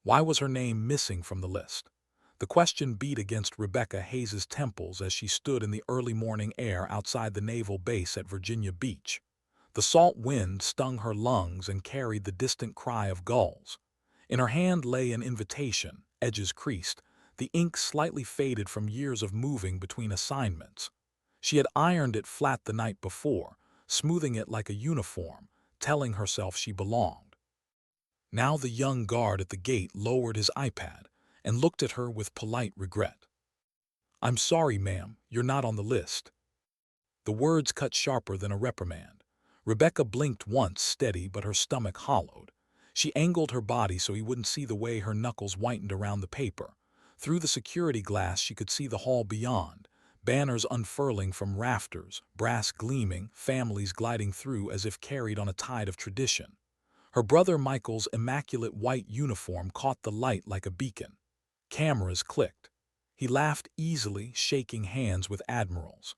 Why was her name missing from the list? The question beat against Rebecca Hayes's temples as she stood in the early morning air outside the naval base at Virginia Beach. The salt wind stung her lungs and carried the distant cry of gulls. In her hand lay an invitation, edges creased, the ink slightly faded from years of moving between assignments. She had ironed it flat the night before, smoothing it like a uniform, telling herself she belonged. Now the young guard at the gate lowered his iPad and looked at her with polite regret. "I'm sorry, ma'am, you're not on the list." The words cut sharper than a reprimand. Rebecca blinked once, steady, but her stomach hollowed. She angled her body so he wouldn't see the way her knuckles whitened around the paper. Through the security glass she could see the hall beyond, banners unfurling from rafters, brass gleaming, families gliding through as if carried on a tide of tradition. Her brother Michael's immaculate white uniform caught the light like a beacon. Cameras clicked. He laughed easily, shaking hands with admirals.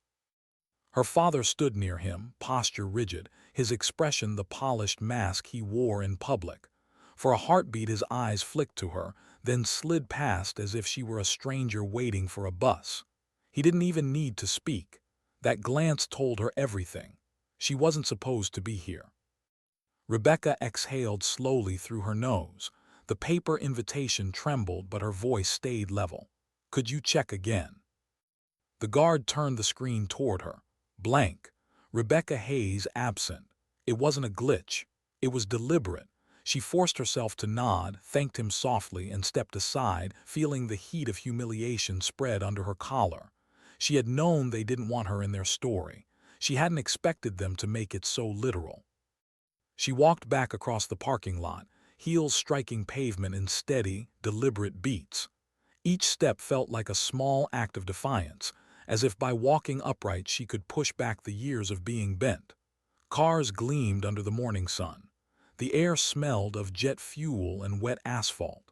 Her father stood near him, posture rigid, his expression the polished mask he wore in public. For a heartbeat his eyes flicked to her, then slid past as if she were a stranger waiting for a bus. He didn't even need to speak. That glance told her everything. She wasn't supposed to be here. Rebecca exhaled slowly through her nose. The paper invitation trembled, but her voice stayed level. "Could you check again?" The guard turned the screen toward her. Blank. Rebecca Hayes absent. It wasn't a glitch. It was deliberate. She forced herself to nod, thanked him softly, and stepped aside, feeling the heat of humiliation spread under her collar. She had known they didn't want her in their story. She hadn't expected them to make it so literal. She walked back across the parking lot, heels striking pavement in steady, deliberate beats. Each step felt like a small act of defiance, as if by walking upright she could push back the years of being bent. Cars gleamed under the morning sun. The air smelled of jet fuel and wet asphalt.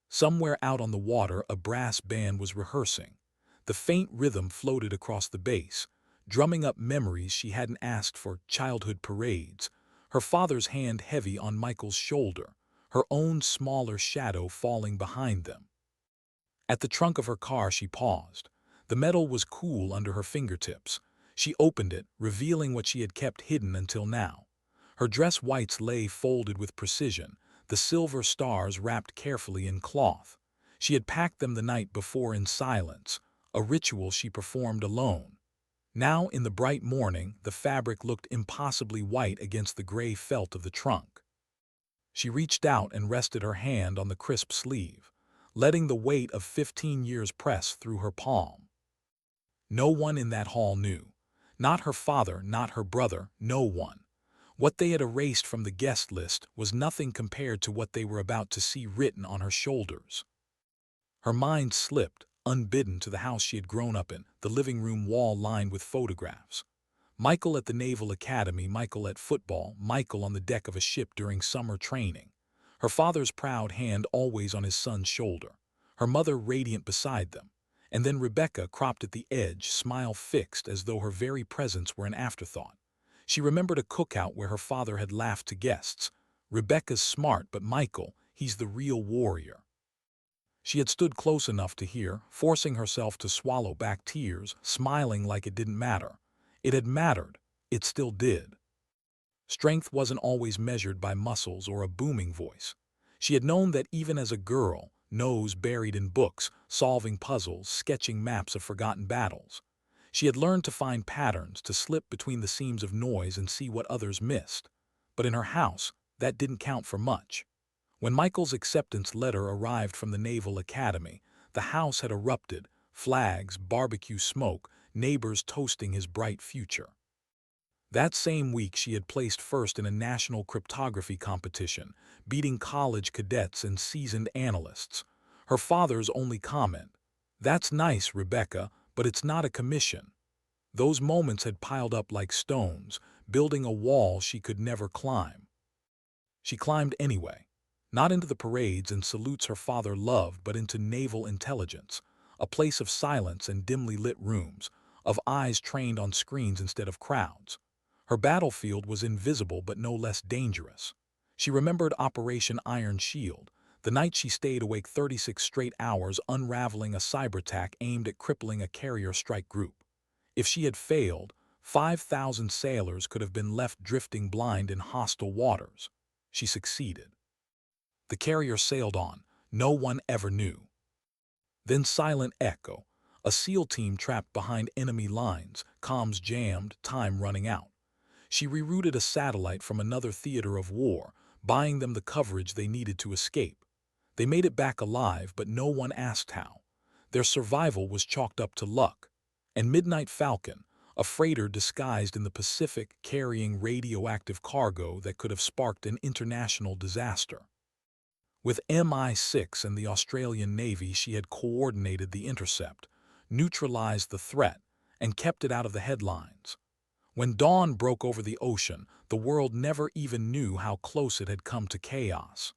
Somewhere out on the water a brass band was rehearsing. The faint rhythm floated across the base, drumming up memories she hadn't asked for: childhood parades, her father's hand heavy on Michael's shoulder, her own smaller shadow falling behind them. At the trunk of her car she paused. The metal was cool under her fingertips. She opened it, revealing what she had kept hidden until now. Her dress whites lay folded with precision, the silver stars wrapped carefully in cloth. She had packed them the night before in silence, a ritual she performed alone. Now, in the bright morning, the fabric looked impossibly white against the gray felt of the trunk. She reached out and rested her hand on the crisp sleeve, letting the weight of 15 years press through her palm. No one in that hall knew. Not her father, not her brother, no one. What they had erased from the guest list was nothing compared to what they were about to see written on her shoulders. Her mind slipped, unbidden, to the house she had grown up in, the living room wall lined with photographs. Michael at the Naval Academy, Michael at football, Michael on the deck of a ship during summer training. Her father's proud hand always on his son's shoulder, her mother radiant beside them. And then Rebecca, cropped at the edge, smile fixed as though her very presence were an afterthought. She remembered a cookout where her father had laughed to guests. "Rebecca's smart, but Michael, he's the real warrior." She had stood close enough to hear, forcing herself to swallow back tears, smiling like it didn't matter. It had mattered. It still did. Strength wasn't always measured by muscles or a booming voice. She had known that even as a girl, nose buried in books, solving puzzles, sketching maps of forgotten battles. She had learned to find patterns, to slip between the seams of noise and see what others missed. But in her house, that didn't count for much. When Michael's acceptance letter arrived from the Naval Academy, the house had erupted, flags, barbecue smoke, neighbors toasting his bright future. That same week she had placed first in a national cryptography competition, beating college cadets and seasoned analysts. Her father's only comment: "That's nice, Rebecca, but it's not a commission." Those moments had piled up like stones, building a wall she could never climb. She climbed anyway. Not into the parades and salutes her father loved, but into naval intelligence, a place of silence and dimly lit rooms, of eyes trained on screens instead of crowds. Her battlefield was invisible but no less dangerous. She remembered Operation Iron Shield, The night she stayed awake 36 straight hours unraveling a cyber attack aimed at crippling a carrier strike group. If she had failed, 5,000 sailors could have been left drifting blind in hostile waters. She succeeded. The carrier sailed on. No one ever knew. Then Silent Echo, a SEAL team trapped behind enemy lines, comms jammed, time running out. She rerouted a satellite from another theater of war, buying them the coverage they needed to escape. They made it back alive, but no one asked how. Their survival was chalked up to luck. And Midnight Falcon, a freighter disguised in the Pacific carrying radioactive cargo that could have sparked an international disaster. With MI6 and the Australian Navy, she had coordinated the intercept, neutralized the threat, and kept it out of the headlines. When dawn broke over the ocean, the world never even knew how close it had come to chaos.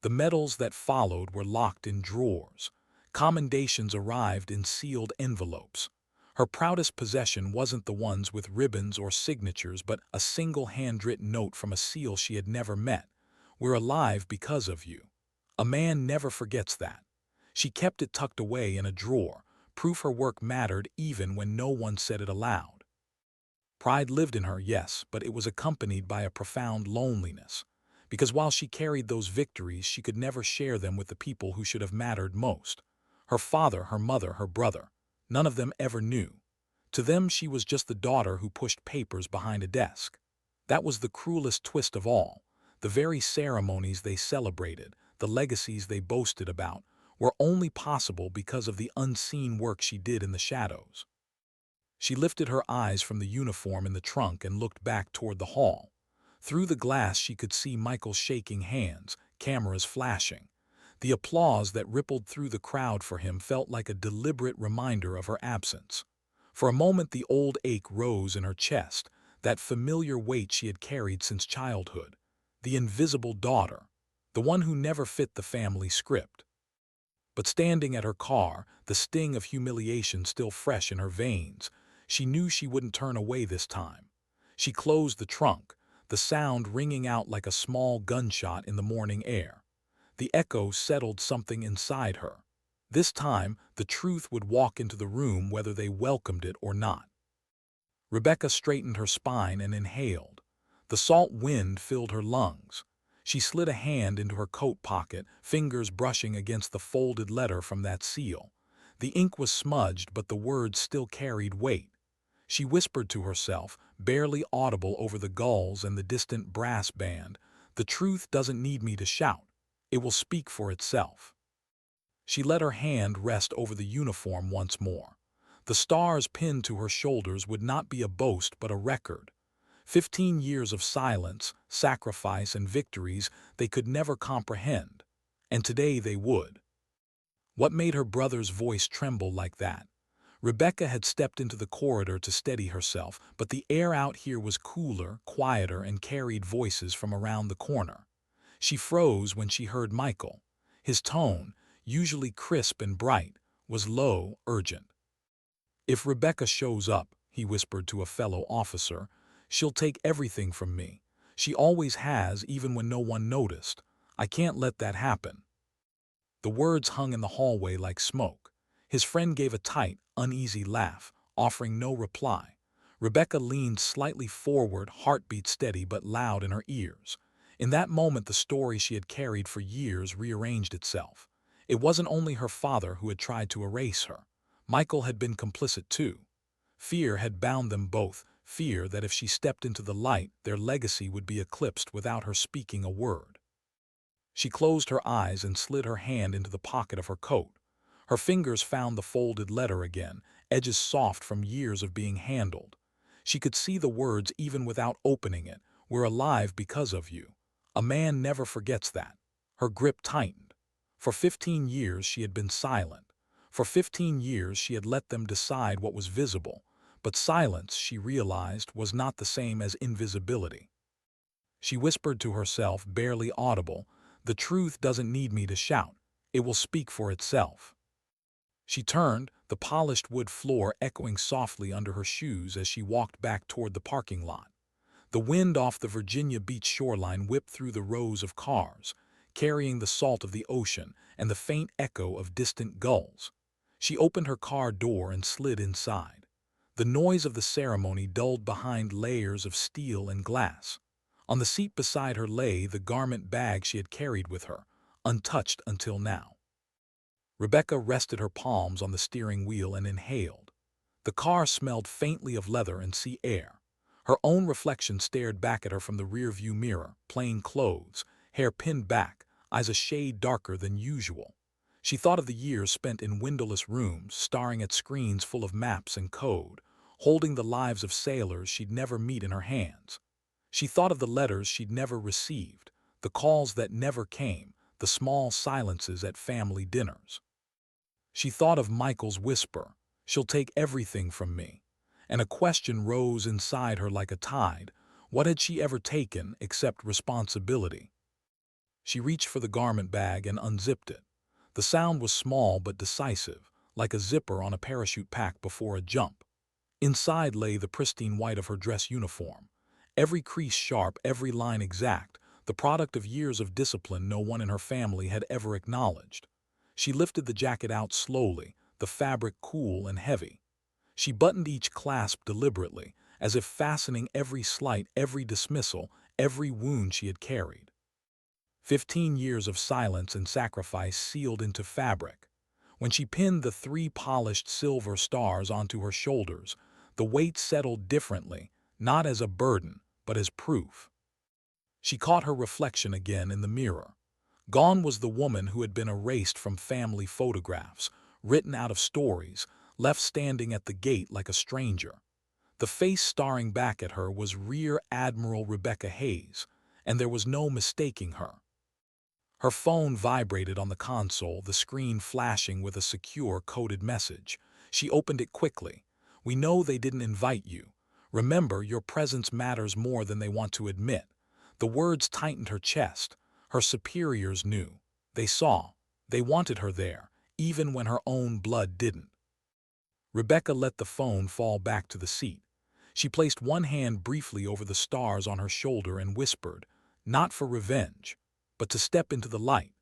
The medals that followed were locked in drawers. Commendations arrived in sealed envelopes. Her proudest possession wasn't the ones with ribbons or signatures, but a single handwritten note from a SEAL she had never met. "We're alive because of you." A man never forgets that. She kept it tucked away in a drawer, proof her work mattered even when no one said it aloud. Pride lived in her, yes, but it was accompanied by a profound loneliness. Because while she carried those victories, she could never share them with the people who should have mattered most. Her father, her mother, her brother. None of them ever knew. To them, she was just the daughter who pushed papers behind a desk. That was the cruelest twist of all. The very ceremonies they celebrated, the legacies they boasted about, were only possible because of the unseen work she did in the shadows. She lifted her eyes from the uniform in the trunk and looked back toward the hall. Through the glass she could see Michael shaking hands, cameras flashing. The applause that rippled through the crowd for him felt like a deliberate reminder of her absence. For a moment the old ache rose in her chest, that familiar weight she had carried since childhood. The invisible daughter, the one who never fit the family script. But standing at her car, the sting of humiliation still fresh in her veins, she knew she wouldn't turn away this time. She closed the trunk, the sound ringing out like a small gunshot in the morning air. The echo settled something inside her. This time, the truth would walk into the room whether they welcomed it or not. Rebecca straightened her spine and inhaled. The salt wind filled her lungs. She slid a hand into her coat pocket, fingers brushing against the folded letter from that SEAL. The ink was smudged, but the words still carried weight. She whispered to herself, barely audible over the gulls and the distant brass band, "The truth doesn't need me to shout. It will speak for itself." She let her hand rest over the uniform once more. The stars pinned to her shoulders would not be a boast but a record. 15 years of silence, sacrifice, and victories they could never comprehend. And today they would. What made her brother's voice tremble like that? Rebecca had stepped into the corridor to steady herself, but the air out here was cooler, quieter, and carried voices from around the corner. She froze when she heard Michael. His tone, usually crisp and bright, was low, urgent. "If Rebecca shows up," he whispered to a fellow officer, "she'll take everything from me. She always has, even when no one noticed. I can't let that happen." The words hung in the hallway like smoke. His friend gave a tight, uneasy laugh, offering no reply. Rebecca leaned slightly forward, heartbeat steady but loud in her ears. In that moment the story she had carried for years rearranged itself. It wasn't only her father who had tried to erase her. Michael had been complicit too. Fear had bound them both, fear that if she stepped into the light, their legacy would be eclipsed without her speaking a word. She closed her eyes and slid her hand into the pocket of her coat. Her fingers found the folded letter again, edges soft from years of being handled. She could see the words even without opening it, "We're alive because of you." A man never forgets that. Her grip tightened. For 15 years she had been silent. For 15 years she had let them decide what was visible. But silence, she realized, was not the same as invisibility. She whispered to herself, barely audible, "The truth doesn't need me to shout. It will speak for itself." She turned, the polished wood floor echoing softly under her shoes as she walked back toward the parking lot. The wind off the Virginia Beach shoreline whipped through the rows of cars, carrying the salt of the ocean and the faint echo of distant gulls. She opened her car door and slid inside. The noise of the ceremony dulled behind layers of steel and glass. On the seat beside her lay the garment bag she had carried with her, untouched until now. Rebecca rested her palms on the steering wheel and inhaled. The car smelled faintly of leather and sea air. Her own reflection stared back at her from the rearview mirror, plain clothes, hair pinned back, eyes a shade darker than usual. She thought of the years spent in windowless rooms, staring at screens full of maps and code, holding the lives of sailors she'd never meet in her hands. She thought of the letters she'd never received, the calls that never came, the small silences at family dinners. She thought of Michael's whisper, "She'll take everything from me." And a question rose inside her like a tide. What had she ever taken except responsibility? She reached for the garment bag and unzipped it. The sound was small but decisive, like a zipper on a parachute pack before a jump. Inside lay the pristine white of her dress uniform. Every crease sharp, every line exact, the product of years of discipline no one in her family had ever acknowledged. She lifted the jacket out slowly, the fabric cool and heavy. She buttoned each clasp deliberately, as if fastening every slight, every dismissal, every wound she had carried. 15 years of silence and sacrifice sealed into fabric. When she pinned the 3 polished silver stars onto her shoulders, the weight settled differently, not as a burden, but as proof. She caught her reflection again in the mirror. Gone was the woman who had been erased from family photographs, written out of stories, left standing at the gate like a stranger. The face staring back at her was Rear Admiral Rebecca Hayes, and there was no mistaking her. Her phone vibrated on the console, the screen flashing with a secure coded message. She opened it quickly. "We know they didn't invite you. Remember, your presence matters more than they want to admit." The words tightened her chest. Her superiors knew. They saw. They wanted her there, even when her own blood didn't. Rebecca let the phone fall back to the seat. She placed one hand briefly over the stars on her shoulder and whispered, "Not for revenge, but to step into the light."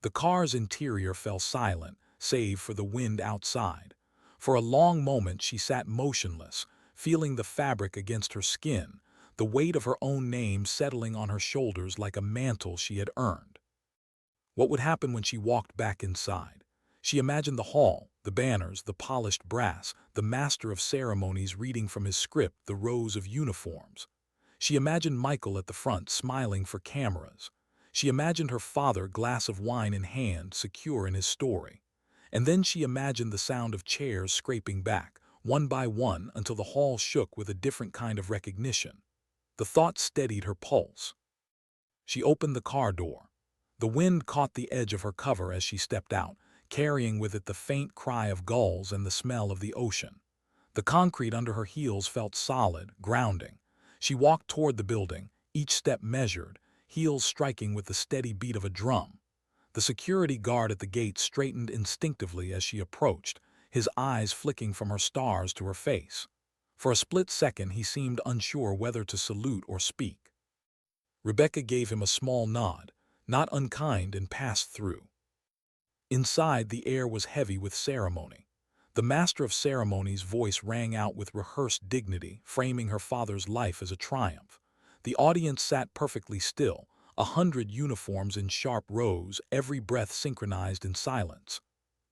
The car's interior fell silent, save for the wind outside. For a long moment she sat motionless, feeling the fabric against her skin, the weight of her own name settling on her shoulders like a mantle she had earned. What would happen when she walked back inside? She imagined the hall, the banners, the polished brass, the master of ceremonies reading from his script, the rows of uniforms. She imagined Michael at the front, smiling for cameras. She imagined her father, glass of wine in hand, secure in his story. And then she imagined the sound of chairs scraping back, one by one, until the hall shook with a different kind of recognition. The thought steadied her pulse. She opened the car door. The wind caught the edge of her cover as she stepped out, carrying with it the faint cry of gulls and the smell of the ocean. The concrete under her heels felt solid, grounding. She walked toward the building, each step measured, heels striking with the steady beat of a drum. The security guard at the gate straightened instinctively as she approached, his eyes flicking from her stars to her face. For a split second he seemed unsure whether to salute or speak. Rebecca gave him a small nod, not unkind, and passed through. Inside, the air was heavy with ceremony. The master of ceremonies' voice rang out with rehearsed dignity, framing her father's life as a triumph. The audience sat perfectly still, 100 uniforms in sharp rows, every breath synchronized in silence.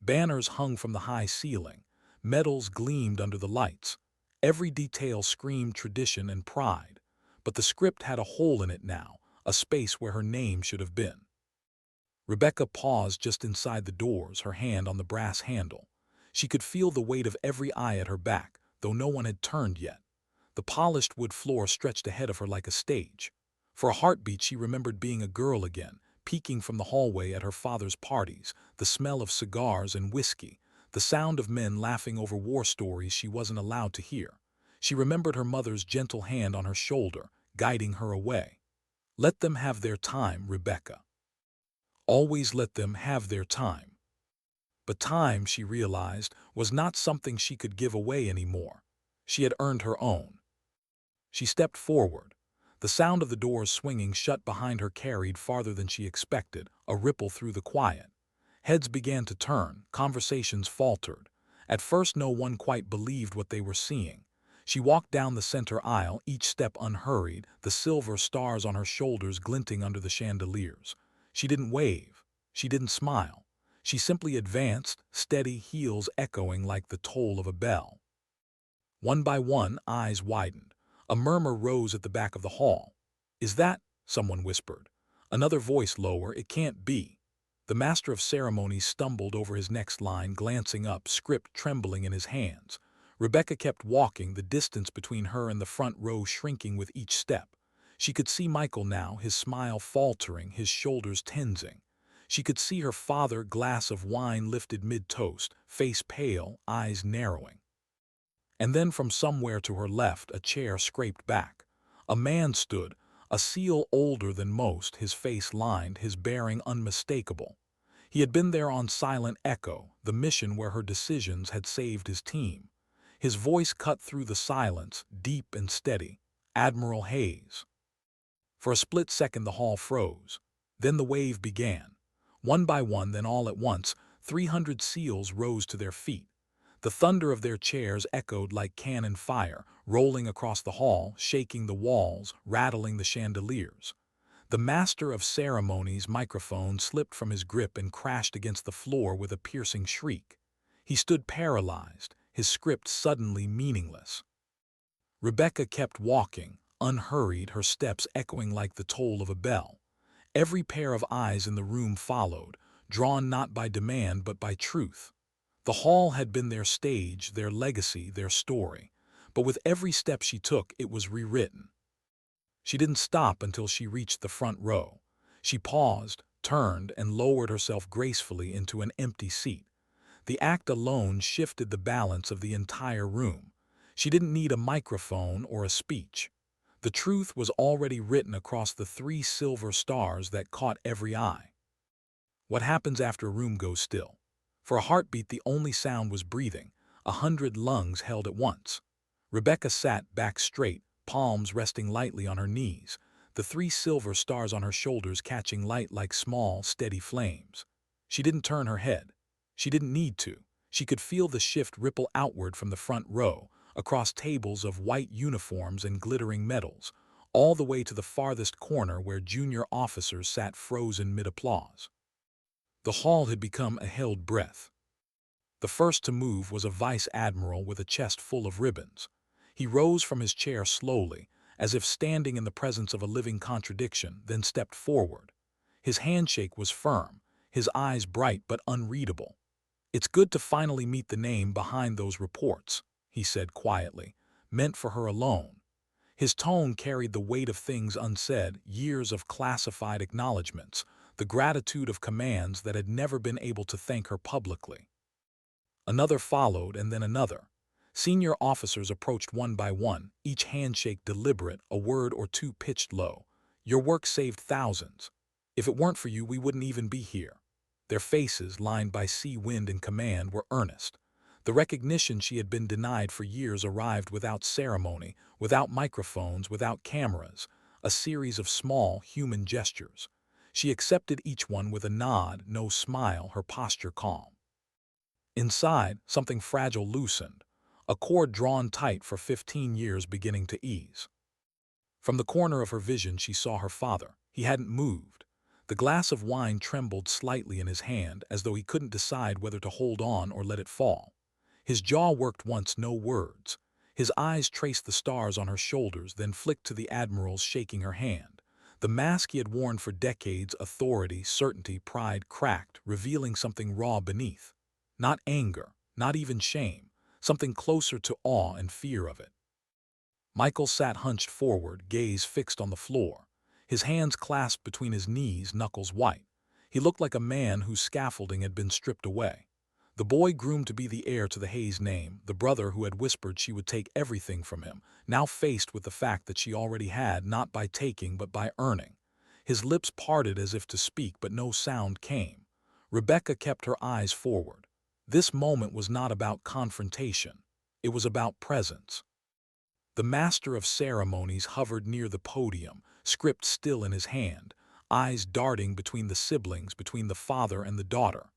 Banners hung from the high ceiling. Medals gleamed under the lights. Every detail screamed tradition and pride. But the script had a hole in it now, a space where her name should have been. Rebecca paused just inside the doors, her hand on the brass handle. She could feel the weight of every eye at her back, though no one had turned yet. The polished wood floor stretched ahead of her like a stage. For a heartbeat she remembered being a girl again, peeking from the hallway at her father's parties, the smell of cigars and whiskey, the sound of men laughing over war stories she wasn't allowed to hear. She remembered her mother's gentle hand on her shoulder, guiding her away. Let them have their time, Rebecca. Always let them have their time. But time, she realized, was not something she could give away anymore. She had earned her own. She stepped forward. The sound of the doors swinging shut behind her carried farther than she expected, a ripple through the quiet. Heads began to turn, conversations faltered. At first no one quite believed what they were seeing. She walked down the center aisle, each step unhurried, the silver stars on her shoulders glinting under the chandeliers. She didn't wave. She didn't smile. She simply advanced, steady heels echoing like the toll of a bell. One by one, eyes widened. A murmur rose at the back of the hall. "Is that?" someone whispered. Another voice lower, "It can't be." The master of ceremonies stumbled over his next line, glancing up, script trembling in his hands. Rebecca kept walking, the distance between her and the front row shrinking with each step. She could see Michael now, his smile faltering, his shoulders tensing. She could see her father, glass of wine lifted mid-toast, face pale, eyes narrowing. And then from somewhere to her left, a chair scraped back. A man stood, a seal older than most, his face lined, his bearing unmistakable. He had been there on silent echo, the mission where her decisions had saved his team. His voice cut through the silence, deep and steady. "Admiral Hayes." For a split second the hall froze. Then the wave began. One by one, then all at once, 300 SEALs rose to their feet. The thunder of their chairs echoed like cannon fire, rolling across the hall, shaking the walls, rattling the chandeliers. The master of ceremonies' microphone slipped from his grip and crashed against the floor with a piercing shriek. He stood paralyzed, his script suddenly meaningless. Rebecca kept walking, unhurried, her steps echoing like the toll of a bell. Every pair of eyes in the room followed, drawn not by demand but by truth. The hall had been their stage, their legacy, their story. But with every step she took, it was rewritten. She didn't stop until she reached the front row. She paused, turned, and lowered herself gracefully into an empty seat. The act alone shifted the balance of the entire room. She didn't need a microphone or a speech. The truth was already written across the 3 silver stars that caught every eye. What happens after a room goes still? For a heartbeat, the only sound was breathing, 100 lungs held at once. Rebecca sat back straight, palms resting lightly on her knees, the 3 silver stars on her shoulders catching light like small, steady flames. She didn't turn her head. She didn't need to. She could feel the shift ripple outward from the front row, across tables of white uniforms and glittering medals, all the way to the farthest corner where junior officers sat frozen mid-applause. The hall had become a held breath. The first to move was a vice admiral with a chest full of ribbons. He rose from his chair slowly, as if standing in the presence of a living contradiction, then stepped forward. His handshake was firm, his eyes bright but unreadable. "It's good to finally meet the name behind those reports," he said quietly, meant for her alone. His tone carried the weight of things unsaid, years of classified acknowledgments, the gratitude of commands that had never been able to thank her publicly. Another followed, and then another. Senior officers approached one by one, each handshake deliberate, a word or two pitched low. "Your work saved thousands. If it weren't for you, we wouldn't even be here." Their faces, lined by sea, wind, and command, were earnest. The recognition she had been denied for years arrived without ceremony, without microphones, without cameras, a series of small, human gestures. She accepted each one with a nod, no smile, her posture calm. Inside, something fragile loosened, a cord drawn tight for 15 years beginning to ease. From the corner of her vision she saw her father. He hadn't moved. The glass of wine trembled slightly in his hand, as though he couldn't decide whether to hold on or let it fall. His jaw worked once, no words. His eyes traced the stars on her shoulders, then flicked to the admiral's shaking her hand. The mask he had worn for decades, authority, certainty, pride, cracked, revealing something raw beneath. Not anger, not even shame, something closer to awe and fear of it. Michael sat hunched forward, gaze fixed on the floor, his hands clasped between his knees, knuckles white. He looked like a man whose scaffolding had been stripped away. The boy groomed to be the heir to the Hayes name, the brother who had whispered she would take everything from him, now faced with the fact that she already had, not by taking but by earning. His lips parted as if to speak, but no sound came. Rebecca kept her eyes forward. This moment was not about confrontation. It was about presence. The master of ceremonies hovered near the podium, script still in his hand, eyes darting between the siblings, between the father and the daughter.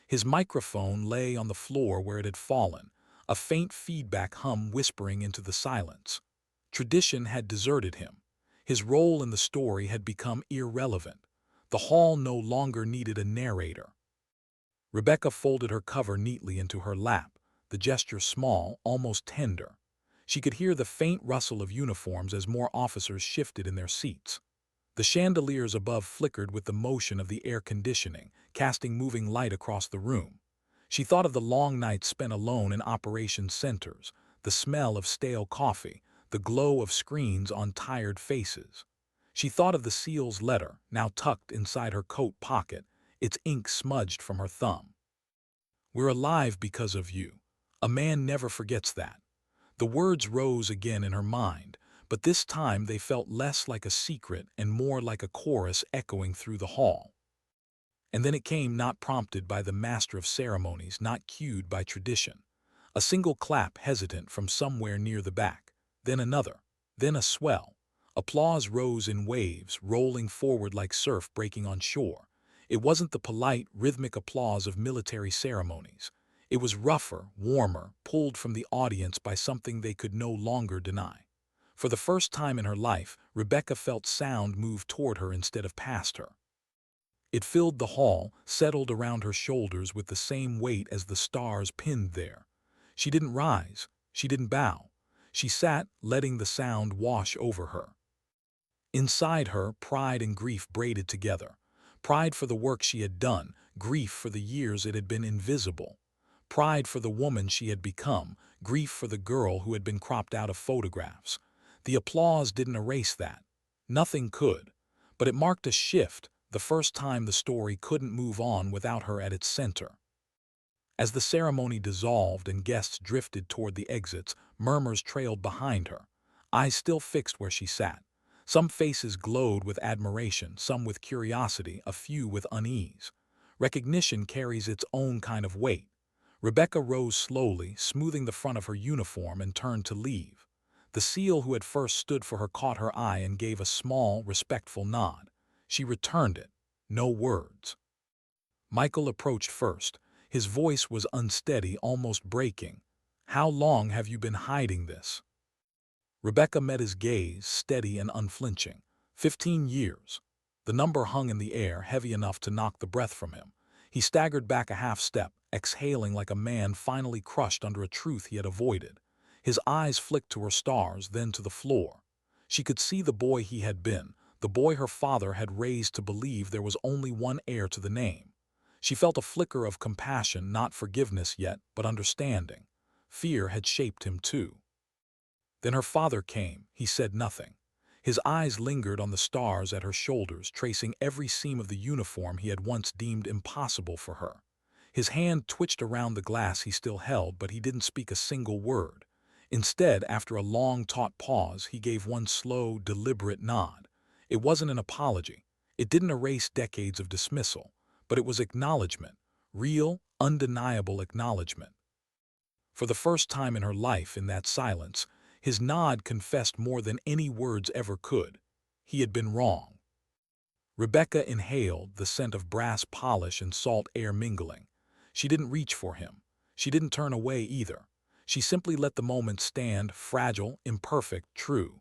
His microphone lay on the floor where it had fallen, a faint feedback hum whispering into the silence. Tradition had deserted him. His role in the story had become irrelevant. The hall no longer needed a narrator. Rebecca folded her cover neatly into her lap, the gesture small, almost tender. She could hear the faint rustle of uniforms as more officers shifted in their seats. The chandeliers above flickered with the motion of the air conditioning, casting moving light across the room. She thought of the long nights spent alone in operations centers, the smell of stale coffee, the glow of screens on tired faces. She thought of the SEAL's letter, now tucked inside her coat pocket, its ink smudged from her thumb. "We're alive because of you. A man never forgets that." The words rose again in her mind, but this time they felt less like a secret and more like a chorus echoing through the hall. And then it came, not prompted by the master of ceremonies, not cued by tradition. A single clap hesitant from somewhere near the back, then another, then a swell. Applause rose in waves, rolling forward like surf breaking on shore. It wasn't the polite, rhythmic applause of military ceremonies. It was rougher, warmer, pulled from the audience by something they could no longer deny. For the first time in her life, Rebecca felt sound move toward her instead of past her. It filled the hall, settled around her shoulders with the same weight as the stars pinned there. She didn't rise, she didn't bow. She sat, letting the sound wash over her. Inside her, pride and grief braided together. Pride for the work she had done, grief for the years it had been invisible. Pride for the woman she had become, grief for the girl who had been cropped out of photographs. The applause didn't erase that. Nothing could. But it marked a shift, the first time the story couldn't move on without her at its center. As the ceremony dissolved and guests drifted toward the exits, murmurs trailed behind her, eyes still fixed where she sat. Some faces glowed with admiration, some with curiosity, a few with unease. Recognition carries its own kind of weight. Rebecca rose slowly, smoothing the front of her uniform, and turned to leave. The SEAL who had first stood for her caught her eye and gave a small, respectful nod. She returned it. No words. Michael approached first. His voice was unsteady, almost breaking. "How long have you been hiding this?" Rebecca met his gaze, steady and unflinching. 15 years. The number hung in the air, heavy enough to knock the breath from him. He staggered back a half step, exhaling like a man finally crushed under a truth he had avoided. His eyes flicked to her stars, then to the floor. She could see the boy he had been, the boy her father had raised to believe there was only one heir to the name. She felt a flicker of compassion, not forgiveness yet, but understanding. Fear had shaped him too. Then her father came. He said nothing. His eyes lingered on the stars at her shoulders, tracing every seam of the uniform he had once deemed impossible for her. His hand twitched around the glass he still held, but he didn't speak a single word. Instead, after a long, taut pause, he gave one slow, deliberate nod. It wasn't an apology. It didn't erase decades of dismissal, but it was acknowledgement, real, undeniable acknowledgement. For the first time in her life, in that silence, his nod confessed more than any words ever could. He had been wrong. Rebecca inhaled, the scent of brass polish and salt air mingling. She didn't reach for him. She didn't turn away either. She simply let the moment stand, fragile, imperfect, true.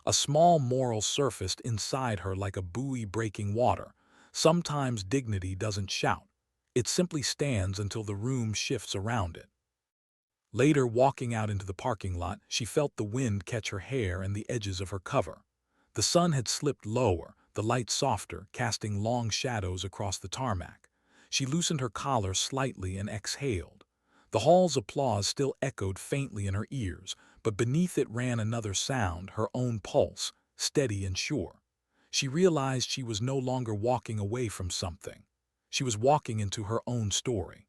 A small moral surfaced inside her like a buoy breaking water. Sometimes dignity doesn't shout. It simply stands until the room shifts around it. Later, walking out into the parking lot, she felt the wind catch her hair and the edges of her cover. The sun had slipped lower, the light softer, casting long shadows across the tarmac. She loosened her collar slightly and exhaled. The hall's applause still echoed faintly in her ears, but beneath it ran another sound, her own pulse, steady and sure. She realized she was no longer walking away from something. She was walking into her own story.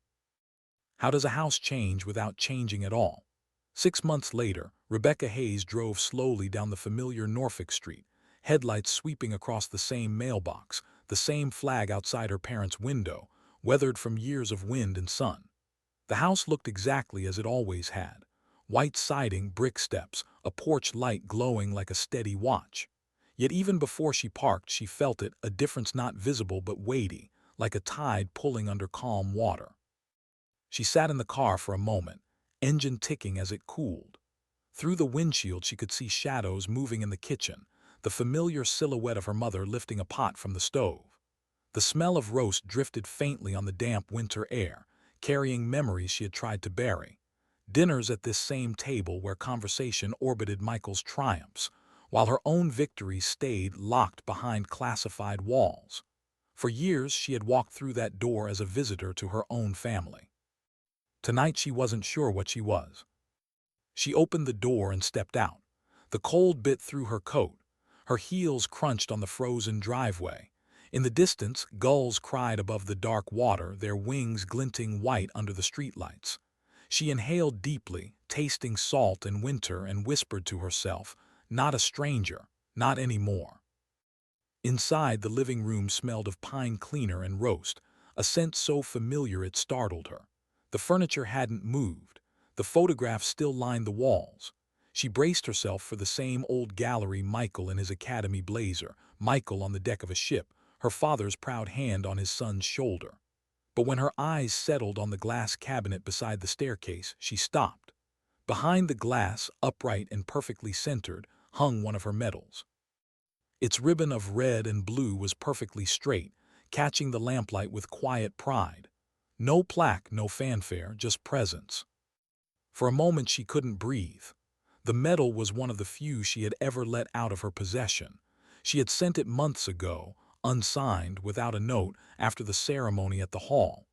How does a house change without changing at all? 6 months later, Rebecca Hayes drove slowly down the familiar Norfolk street, headlights sweeping across the same mailbox, the same flag outside her parents' window, weathered from years of wind and sun. The house looked exactly as it always had. White siding, brick steps, a porch light glowing like a steady watch. Yet even before she parked, she felt it, a difference not visible but weighty, like a tide pulling under calm water. She sat in the car for a moment, engine ticking as it cooled. Through the windshield she could see shadows moving in the kitchen, the familiar silhouette of her mother lifting a pot from the stove. The smell of roast drifted faintly on the damp winter air, carrying memories she had tried to bury. Dinners at this same table where conversation orbited Michael's triumphs, while her own victories stayed locked behind classified walls. For years she had walked through that door as a visitor to her own family. Tonight she wasn't sure what she was. She opened the door and stepped out. The cold bit through her coat. Her heels crunched on the frozen driveway. In the distance, gulls cried above the dark water, their wings glinting white under the streetlights. She inhaled deeply, tasting salt and winter, and whispered to herself, "Not a stranger, not anymore." Inside, the living room smelled of pine cleaner and roast, a scent so familiar it startled her. The furniture hadn't moved. The photographs still lined the walls. She braced herself for the same old gallery, Michael in his academy blazer, Michael on the deck of a ship, her father's proud hand on his son's shoulder. But when her eyes settled on the glass cabinet beside the staircase, she stopped. Behind the glass, upright and perfectly centered, hung one of her medals. Its ribbon of red and blue was perfectly straight, catching the lamplight with quiet pride. No plaque, no fanfare, just presence. For a moment she couldn't breathe. The medal was one of the few she had ever let out of her possession. She had sent it months ago, unsigned, without a note, after the ceremony at the hall.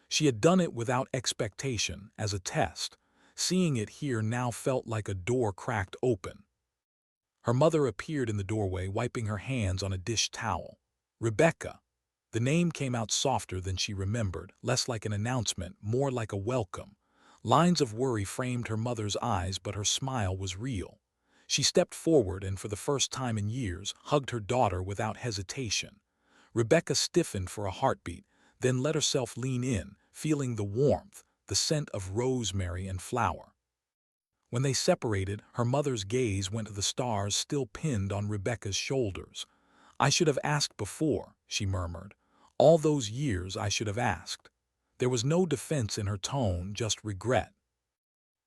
She had done it without expectation, as a test. Seeing it here now felt like a door cracked open. Her mother appeared in the doorway, wiping her hands on a dish towel. Rebecca. The name came out softer than she remembered, less like an announcement, more like a welcome. Lines of worry framed her mother's eyes, but her smile was real. She stepped forward and, for the first time in years, hugged her daughter without hesitation. Rebecca stiffened for a heartbeat, then let herself lean in, feeling the warmth, the scent of rosemary and flower. When they separated, her mother's gaze went to the stars still pinned on Rebecca's shoulders. "I should have asked before," she murmured. "All those years I should have asked." There was no defense in her tone, just regret.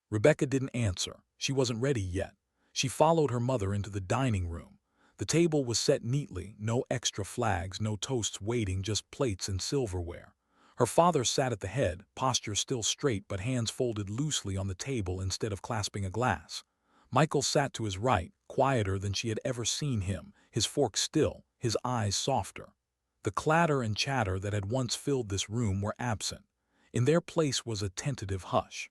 Rebecca didn't answer. She wasn't ready yet. She followed her mother into the dining room. The table was set neatly, no extra flags, no toasts waiting, just plates and silverware. Her father sat at the head, posture still straight but hands folded loosely on the table instead of clasping a glass. Michael sat to his right, quieter than she had ever seen him, his fork still, his eyes softer. The clatter and chatter that had once filled this room were absent. In their place was a tentative hush.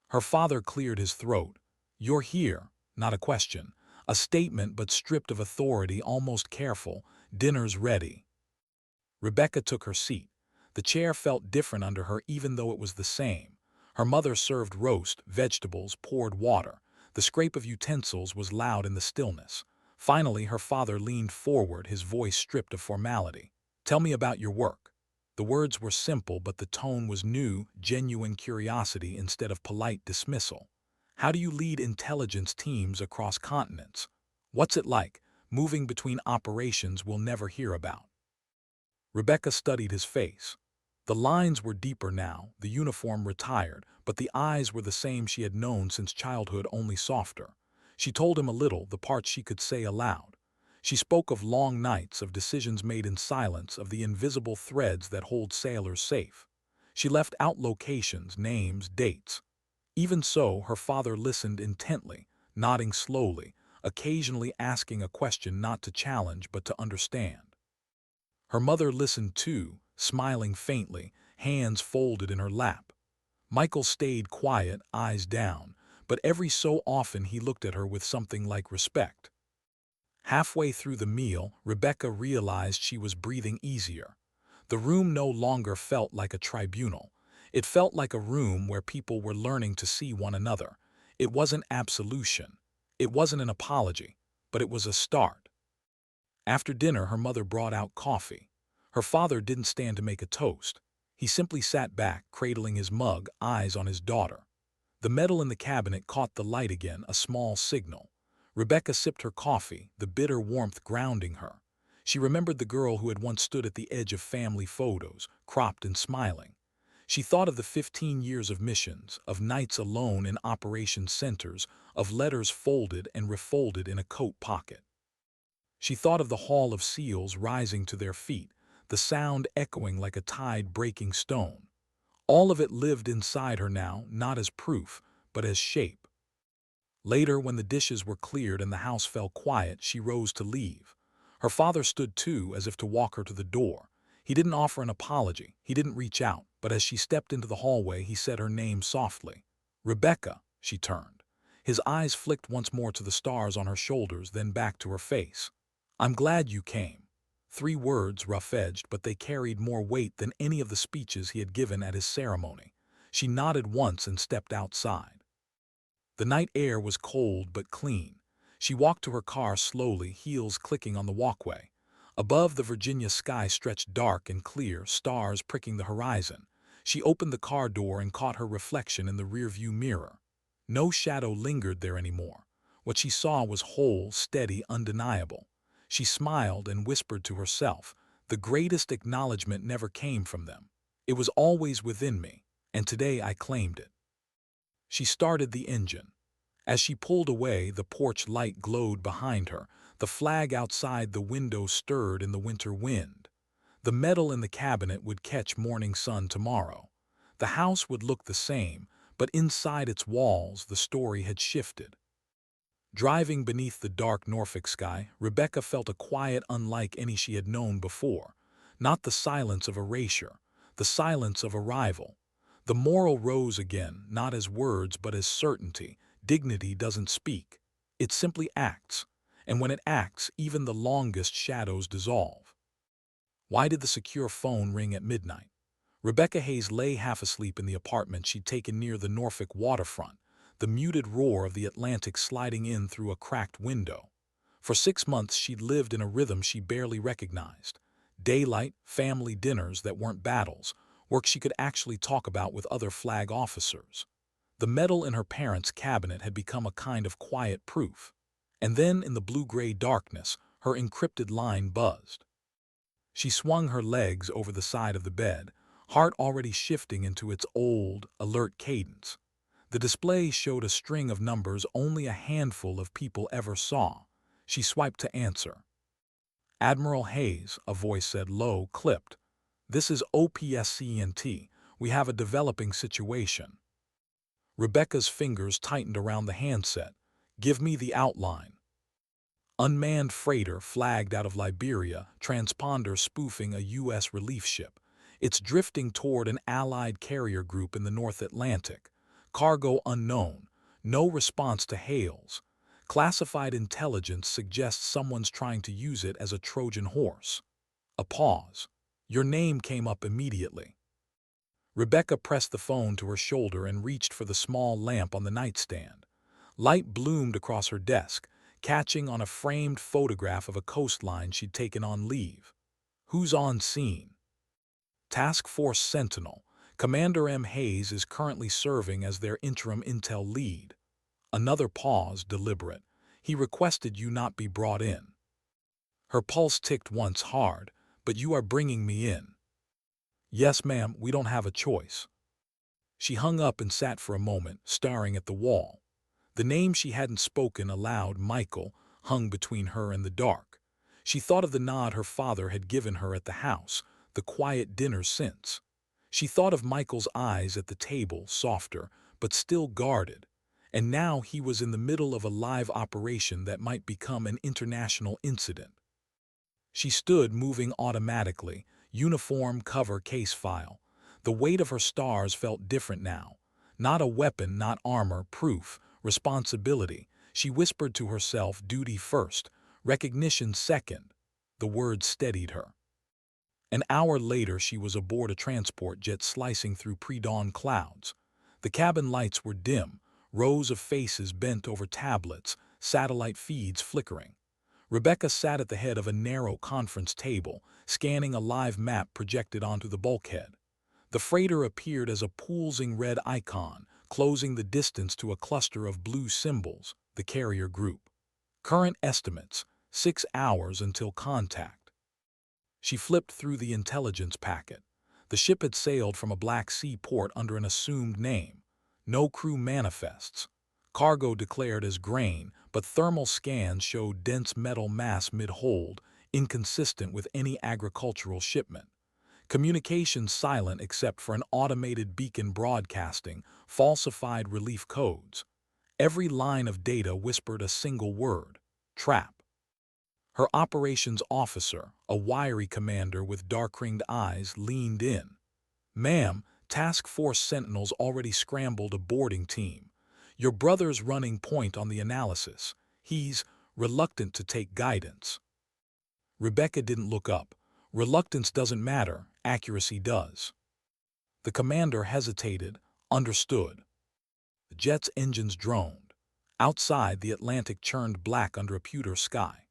Her father cleared his throat. "You're here," not a question. A statement, but stripped of authority, almost careful. "Dinner's ready." Rebecca took her seat. The chair felt different under her, even though it was the same. Her mother served roast, vegetables, poured water. The scrape of utensils was loud in the stillness. Finally, her father leaned forward, his voice stripped of formality. "Tell me about your work." The words were simple, but the tone was new, genuine curiosity instead of polite dismissal. "How do you lead intelligence teams across continents? What's it like, moving between operations we'll never hear about?" Rebecca studied his face. The lines were deeper now, the uniform retired, but the eyes were the same she had known since childhood, only softer. She told him a little, the parts she could say aloud. She spoke of long nights, of decisions made in silence, of the invisible threads that hold sailors safe. She left out locations, names, dates. Even so, her father listened intently, nodding slowly, occasionally asking a question not to challenge but to understand. Her mother listened too, smiling faintly, hands folded in her lap. Michael stayed quiet, eyes down, but every so often he looked at her with something like respect. Halfway through the meal, Rebecca realized she was breathing easier. The room no longer felt like a tribunal. It felt like a room where people were learning to see one another. It wasn't absolution. It wasn't an apology, but it was a start. After dinner, her mother brought out coffee. Her father didn't stand to make a toast. He simply sat back, cradling his mug, eyes on his daughter. The metal in the cabinet caught the light again, a small signal. Rebecca sipped her coffee, the bitter warmth grounding her. She remembered the girl who had once stood at the edge of family photos, cropped and smiling. She thought of the 15 years of missions, of nights alone in operation centers, of letters folded and refolded in a coat pocket. She thought of the hall of SEALs rising to their feet, the sound echoing like a tide-breaking stone. All of it lived inside her now, not as proof, but as shape. Later, when the dishes were cleared and the house fell quiet, she rose to leave. Her father stood too, as if to walk her to the door. He didn't offer an apology, he didn't reach out, but as she stepped into the hallway, he said her name softly. "Rebecca," she turned. His eyes flicked once more to the stars on her shoulders, then back to her face. "I'm glad you came." 3 words, rough-edged, but they carried more weight than any of the speeches he had given at his ceremony. She nodded once and stepped outside. The night air was cold but clean. She walked to her car slowly, heels clicking on the walkway. Above, the Virginia sky stretched dark and clear, stars pricking the horizon. She opened the car door and caught her reflection in the rearview mirror. No shadow lingered there anymore. What she saw was whole, steady, undeniable. She smiled and whispered to herself, "The greatest acknowledgement never came from them. It was always within me, and today I claimed it." She started the engine. As she pulled away, the porch light glowed behind her. The flag outside the window stirred in the winter wind. The metal in the cabinet would catch morning sun tomorrow. The house would look the same, but inside its walls the story had shifted. Driving beneath the dark Norfolk sky, Rebecca felt a quiet unlike any she had known before. Not the silence of erasure, the silence of arrival. The moral rose again, not as words but as certainty. Dignity doesn't speak. It simply acts. And when it acts, even the longest shadows dissolve. Why did the secure phone ring at midnight? Rebecca Hayes lay half asleep in the apartment she'd taken near the Norfolk waterfront, the muted roar of the Atlantic sliding in through a cracked window. For 6 months she'd lived in a rhythm she barely recognized. Daylight, family dinners that weren't battles, work she could actually talk about with other flag officers. The metal in her parents' cabinet had become a kind of quiet proof. And then, in the blue-gray darkness, her encrypted line buzzed. She swung her legs over the side of the bed, heart already shifting into its old, alert cadence. The display showed a string of numbers only a handful of people ever saw. She swiped to answer. "Admiral Hayes," a voice said, low, clipped. "This is OPSCENT. We have a developing situation." Rebecca's fingers tightened around the handset. "Give me the outline." Unmanned freighter flagged out of Liberia, transponder spoofing a U.S. relief ship. It's drifting toward an Allied carrier group in the North Atlantic. Cargo unknown. No response to hails. Classified intelligence suggests someone's trying to use it as a Trojan horse. A pause. Your name came up immediately. Rebecca pressed the phone to her shoulder and reached for the small lamp on the nightstand. Light bloomed across her desk, catching on a framed photograph of a coastline she'd taken on leave. "Who's on scene?" "Task Force Sentinel. Commander M. Hayes is currently serving as their interim intel lead." Another pause, deliberate. "He requested you not be brought in." Her pulse ticked once hard. "But you are bringing me in." "Yes, ma'am, we don't have a choice." She hung up and sat for a moment, staring at the wall. The name she hadn't spoken aloud, Michael, hung between her and the dark. She thought of the nod her father had given her at the house, the quiet dinner since. She thought of Michael's eyes at the table, softer, but still guarded. And now he was in the middle of a live operation that might become an international incident. She stood, moving automatically, uniform, cover, case file. The weight of her stars felt different now. Not a weapon, not armor, proof, responsibility. She whispered to herself, duty first, recognition second. The words steadied her. An hour later she was aboard a transport jet slicing through pre-dawn clouds. The cabin lights were dim, rows of faces bent over tablets, satellite feeds flickering. Rebecca sat at the head of a narrow conference table, scanning a live map projected onto the bulkhead. The freighter appeared as a pulsing red icon, closing the distance to a cluster of blue symbols, the carrier group. Current estimates, 6 hours until contact. She flipped through the intelligence packet. The ship had sailed from a Black Sea port under an assumed name. No crew manifests. Cargo declared as grain, but thermal scans showed dense metal mass mid-hold, inconsistent with any agricultural shipment. Communications silent except for an automated beacon broadcasting falsified relief codes. Every line of data whispered a single word: trap. Her operations officer, a wiry commander with dark-ringed eyes, leaned in. "Ma'am, Task Force Sentinels already scrambled a boarding team. Your brother's running point on the analysis. He's reluctant to take guidance." Rebecca didn't look up. Reluctance doesn't matter, accuracy does. The commander hesitated, understood. The jet's engines droned. Outside, the Atlantic churned black under a pewter sky.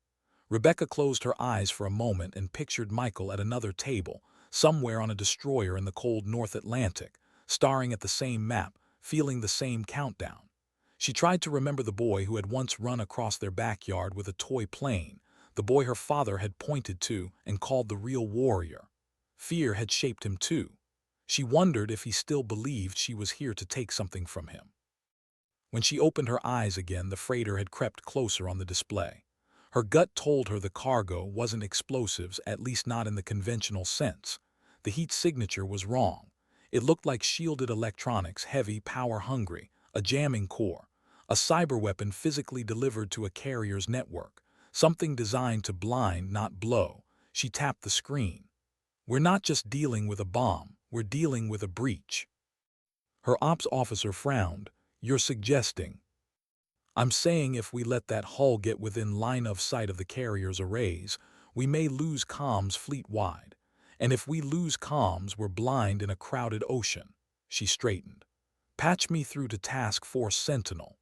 Rebecca closed her eyes for a moment and pictured Michael at another table, somewhere on a destroyer in the cold North Atlantic, staring at the same map, feeling the same countdown. She tried to remember the boy who had once run across their backyard with a toy plane, the boy her father had pointed to and called the real warrior. Fear had shaped him too. She wondered if he still believed she was here to take something from him. When she opened her eyes again, the freighter had crept closer on the display. Her gut told her the cargo wasn't explosives, at least not in the conventional sense. The heat signature was wrong. It looked like shielded electronics, heavy, power-hungry, a jamming core, a cyber weapon physically delivered to a carrier's network, something designed to blind, not blow. She tapped the screen. "We're not just dealing with a bomb, we're dealing with a breach." Her ops officer frowned. "You're suggesting—" "I'm saying if we let that hull get within line of sight of the carrier's arrays, we may lose comms fleet-wide. And if we lose comms, we're blind in a crowded ocean." She straightened. "Patch me through to Task Force Sentinel."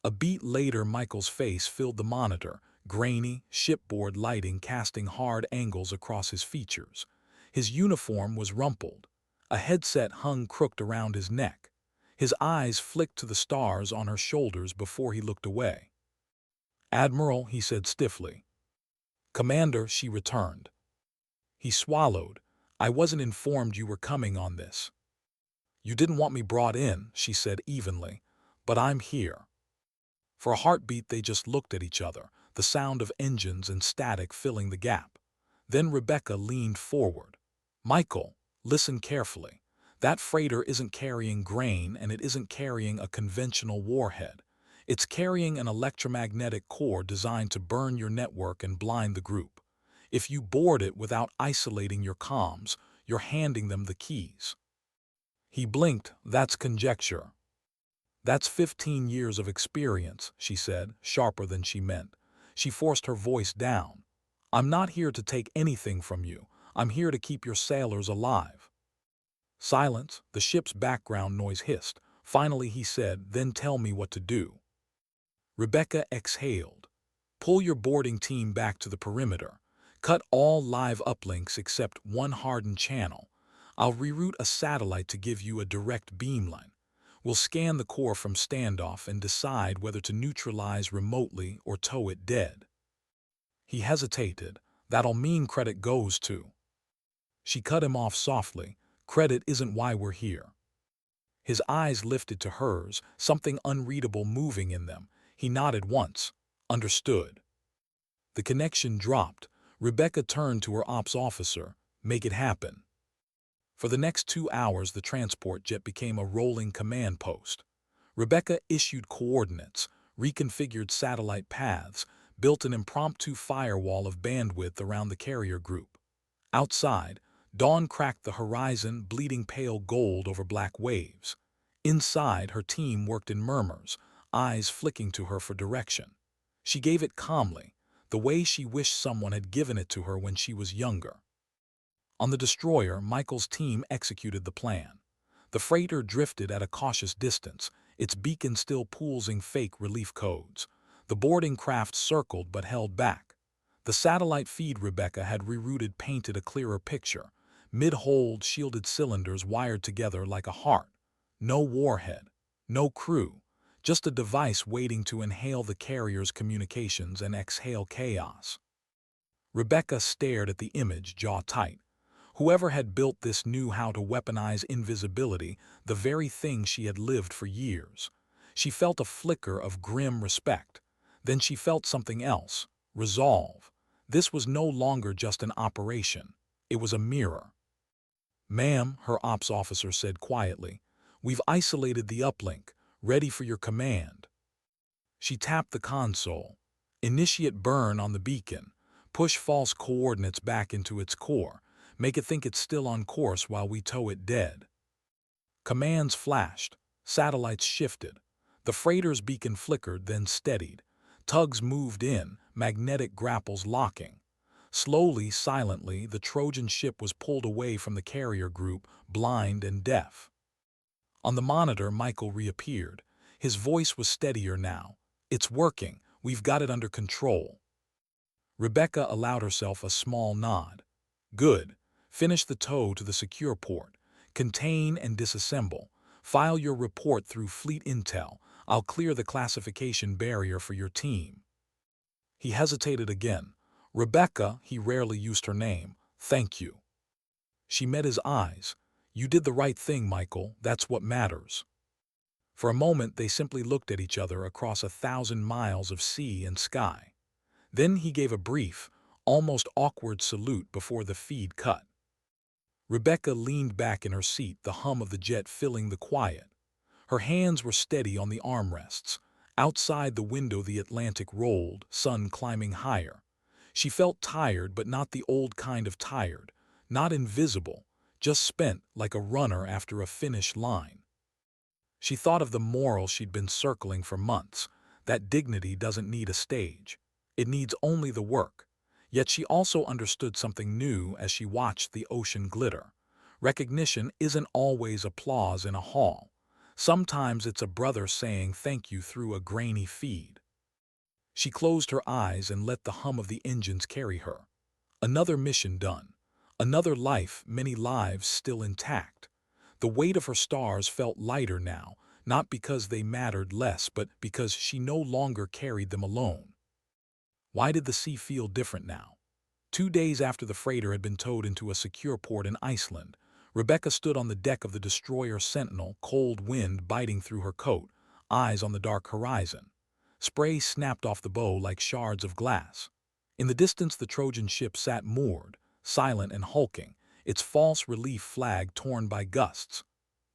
A beat later, Michael's face filled the monitor, grainy, shipboard lighting casting hard angles across his features. His uniform was rumpled. A headset hung crooked around his neck. His eyes flicked to the stars on her shoulders before he looked away. "Admiral," he said stiffly. "Commander," she returned. He swallowed. "I wasn't informed you were coming on this." "You didn't want me brought in," she said evenly, "but I'm here." For a heartbeat they just looked at each other, the sound of engines and static filling the gap. Then Rebecca leaned forward. "Michael, listen carefully. That freighter isn't carrying grain, and it isn't carrying a conventional warhead. It's carrying an electromagnetic core designed to burn your network and blind the group. If you board it without isolating your comms, you're handing them the keys." He blinked. "That's conjecture." "That's 15 years of experience," she said, sharper than she meant. She forced her voice down. "I'm not here to take anything from you. I'm here to keep your sailors alive." Silence. The ship's background noise hissed. Finally he said, "Then tell me what to do." Rebecca exhaled. "Pull your boarding team back to the perimeter. Cut all live uplinks except one hardened channel. I'll reroute a satellite to give you a direct beamline. We'll scan the core from standoff and decide whether to neutralize remotely or tow it dead." He hesitated. "That'll mean credit goes to—" She cut him off softly. "Credit isn't why we're here." His eyes lifted to hers, something unreadable moving in them. He nodded once. Understood. The connection dropped. Rebecca turned to her ops officer. "Make it happen." For the next 2 hours, the transport jet became a rolling command post. Rebecca issued coordinates, reconfigured satellite paths, built an impromptu firewall of bandwidth around the carrier group. Outside, dawn cracked the horizon, bleeding pale gold over black waves. Inside, her team worked in murmurs, eyes flicking to her for direction. She gave it calmly, the way she wished someone had given it to her when she was younger. On the destroyer, Michael's team executed the plan. The freighter drifted at a cautious distance, its beacon still pulsing fake relief codes. The boarding craft circled but held back. The satellite feed Rebecca had rerouted painted a clearer picture. Mid-hold, shielded cylinders wired together like a heart. No warhead, No crew, just a device waiting to inhale the carrier's communications and exhale chaos. Rebecca stared at the image, jaw tight. Whoever had built this knew how to weaponize invisibility, the very thing she had lived for years. She felt a flicker of grim respect. Then she felt something else, resolve. This was no longer just an operation. It was a mirror. "Ma'am," her ops officer said quietly, "we've isolated the uplink, ready for your command." She tapped the console. "Initiate burn on the beacon. Push false coordinates back into its core. Make it think it's still on course while we tow it dead." Commands flashed. Satellites shifted. The freighter's beacon flickered, then steadied. Tugs moved in, magnetic grapples locking. Slowly, silently, the Trojan ship was pulled away from the carrier group, blind and deaf. On the monitor, Michael reappeared. His voice was steadier now. "It's working. We've got it under control." Rebecca allowed herself a small nod. "Good. Finish the tow to the secure port. Contain and disassemble. File your report through Fleet Intel. I'll clear the classification barrier for your team." He hesitated again. "Rebecca," he rarely used her name, "thank you." She met his eyes. "You did the right thing, Michael. That's what matters." For a moment they simply looked at each other across 1,000 miles of sea and sky. Then he gave a brief, almost awkward salute before the feed cut. Rebecca leaned back in her seat, the hum of the jet filling the quiet. Her hands were steady on the armrests. Outside the window the Atlantic rolled, sun climbing higher. She felt tired, but not the old kind of tired. Not invisible, just spent like a runner after a finish line. She thought of the moral she'd been circling for months. That dignity doesn't need a stage. It needs only the work. Yet she also understood something new as she watched the ocean glitter. Recognition isn't always applause in a hall. Sometimes it's a brother saying thank you through a grainy feed. She closed her eyes and let the hum of the engines carry her. Another mission done. Another life, many lives still intact. The weight of her stars felt lighter now, not because they mattered less, but because she no longer carried them alone. Why did the sea feel different now? 2 days after the freighter had been towed into a secure port in Iceland, Rebecca stood on the deck of the destroyer Sentinel, cold wind biting through her coat, eyes on the dark horizon. Spray snapped off the bow like shards of glass. In the distance the Trojan ship sat moored, silent and hulking, its false relief flag torn by gusts.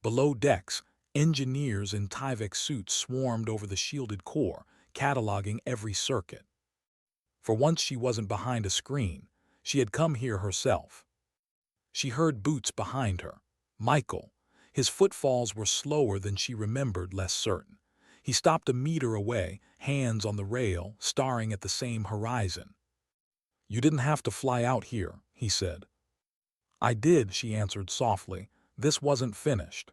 Below decks, engineers in Tyvek suits swarmed over the shielded core, cataloging every circuit. For once she wasn't behind a screen. She had come here herself. She heard boots behind her. Michael. His footfalls were slower than she remembered, less certain. He stopped a meter away, hands on the rail, staring at the same horizon. "You didn't have to fly out here," he said. "I did," she answered softly. "This wasn't finished."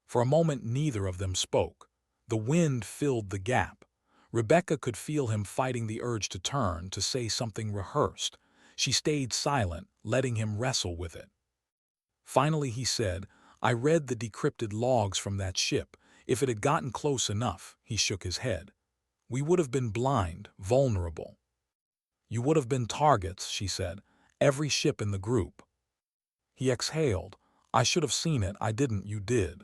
For a moment neither of them spoke. The wind filled the gap. Rebecca could feel him fighting the urge to turn, to say something rehearsed. She stayed silent, letting him wrestle with it. Finally he said, "I read the decrypted logs from that ship. If it had gotten close enough," he shook his head, "we would have been blind, vulnerable." "You would have been targets," she said, "every ship in the group." He exhaled. "I should have seen it. I didn't. You did."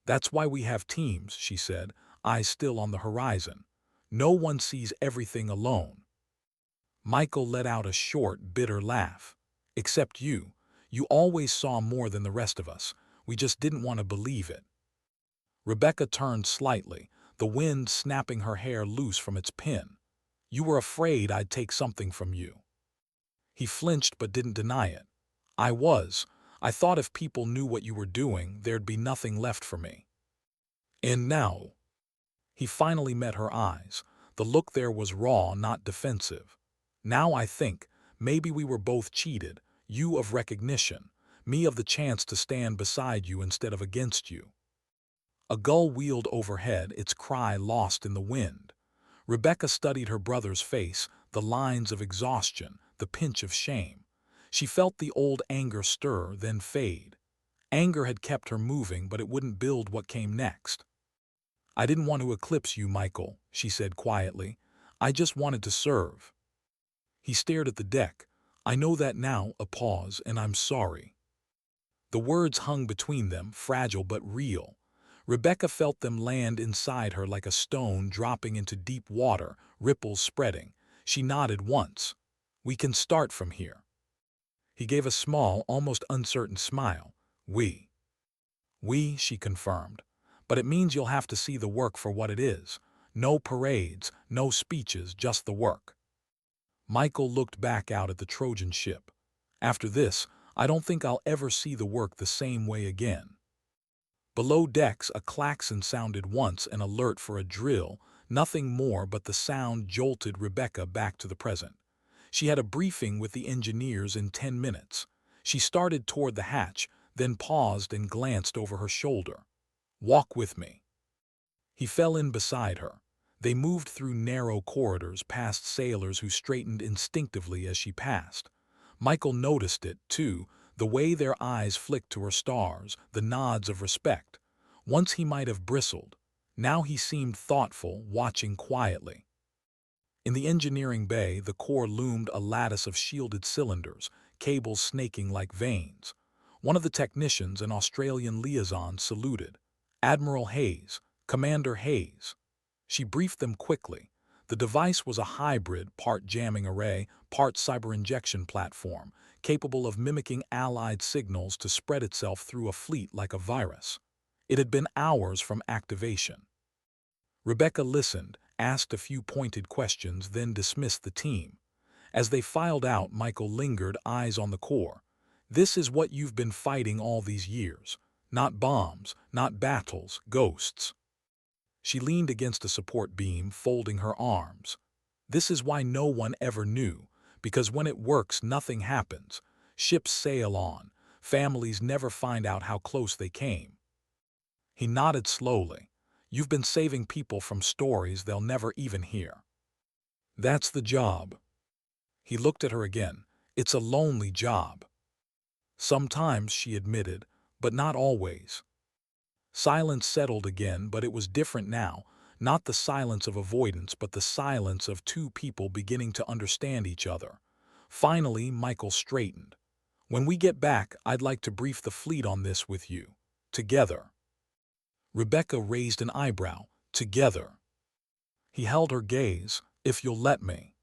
"That's why we have teams," she said, eyes still on the horizon. "No one sees everything alone." Michael let out a short, bitter laugh. "Except you. You always saw more than the rest of us. We just didn't want to believe it." Rebecca turned slightly, the wind snapping her hair loose from its pin. "You were afraid I'd take something from you." He flinched but didn't deny it. "I was. I thought if people knew what you were doing, there'd be nothing left for me." "And now?" He finally met her eyes. The look there was raw, not defensive. "Now I think, maybe we were both cheated, you of recognition, me of the chance to stand beside you instead of against you." A gull wheeled overhead, its cry lost in the wind. Rebecca studied her brother's face, the lines of exhaustion, the pinch of shame. She felt the old anger stir, then fade. Anger had kept her moving, but it wouldn't build what came next. "I didn't want to eclipse you, Michael," she said quietly. "I just wanted to serve." He stared at the deck. "I know that now," a pause, "and I'm sorry." The words hung between them, fragile but real. Rebecca felt them land inside her like a stone dropping into deep water, ripples spreading. She nodded once. "We can start from here." He gave a small, almost uncertain smile. "We." "We," she confirmed. "But it means you'll have to see the work for what it is. No parades, no speeches, just the work." Michael looked back out at the Trojan ship. "After this, I don't think I'll ever see the work the same way again." Below decks, a klaxon sounded once, an alert for a drill. Nothing more, but the sound jolted Rebecca back to the present. She had a briefing with the engineers in 10 minutes. She started toward the hatch, then paused and glanced over her shoulder. "Walk with me." He fell in beside her. They moved through narrow corridors, past sailors who straightened instinctively as she passed. Michael noticed it, too, the way their eyes flicked to her stars, the nods of respect. Once he might have bristled. Now he seemed thoughtful, watching quietly. In the engineering bay, the core loomed a lattice of shielded cylinders, cables snaking like veins. One of the technicians, an Australian liaison, saluted. "Admiral Hayes, Commander Hayes." She briefed them quickly. The device was a hybrid, part jamming array, part cyber injection platform, capable of mimicking Allied signals to spread itself through a fleet like a virus. It had been hours from activation. Rebecca listened, asked a few pointed questions, then dismissed the team. As they filed out, Michael lingered, eyes on the core. "This is what you've been fighting all these years. Not bombs, not battles, ghosts." She leaned against a support beam, folding her arms. "This is why no one ever knew, because when it works, nothing happens. Ships sail on. Families never find out how close they came." He nodded slowly. "You've been saving people from stories they'll never even hear. That's the job." He looked at her again. "It's a lonely job." "Sometimes," she admitted, "but not always." Silence settled again, but it was different now. Not the silence of avoidance, but the silence of two people beginning to understand each other. Finally, Michael straightened. "When we get back, I'd like to brief the fleet on this with you. Together." Rebecca raised an eyebrow. "Together." He held her gaze. "If you'll let me."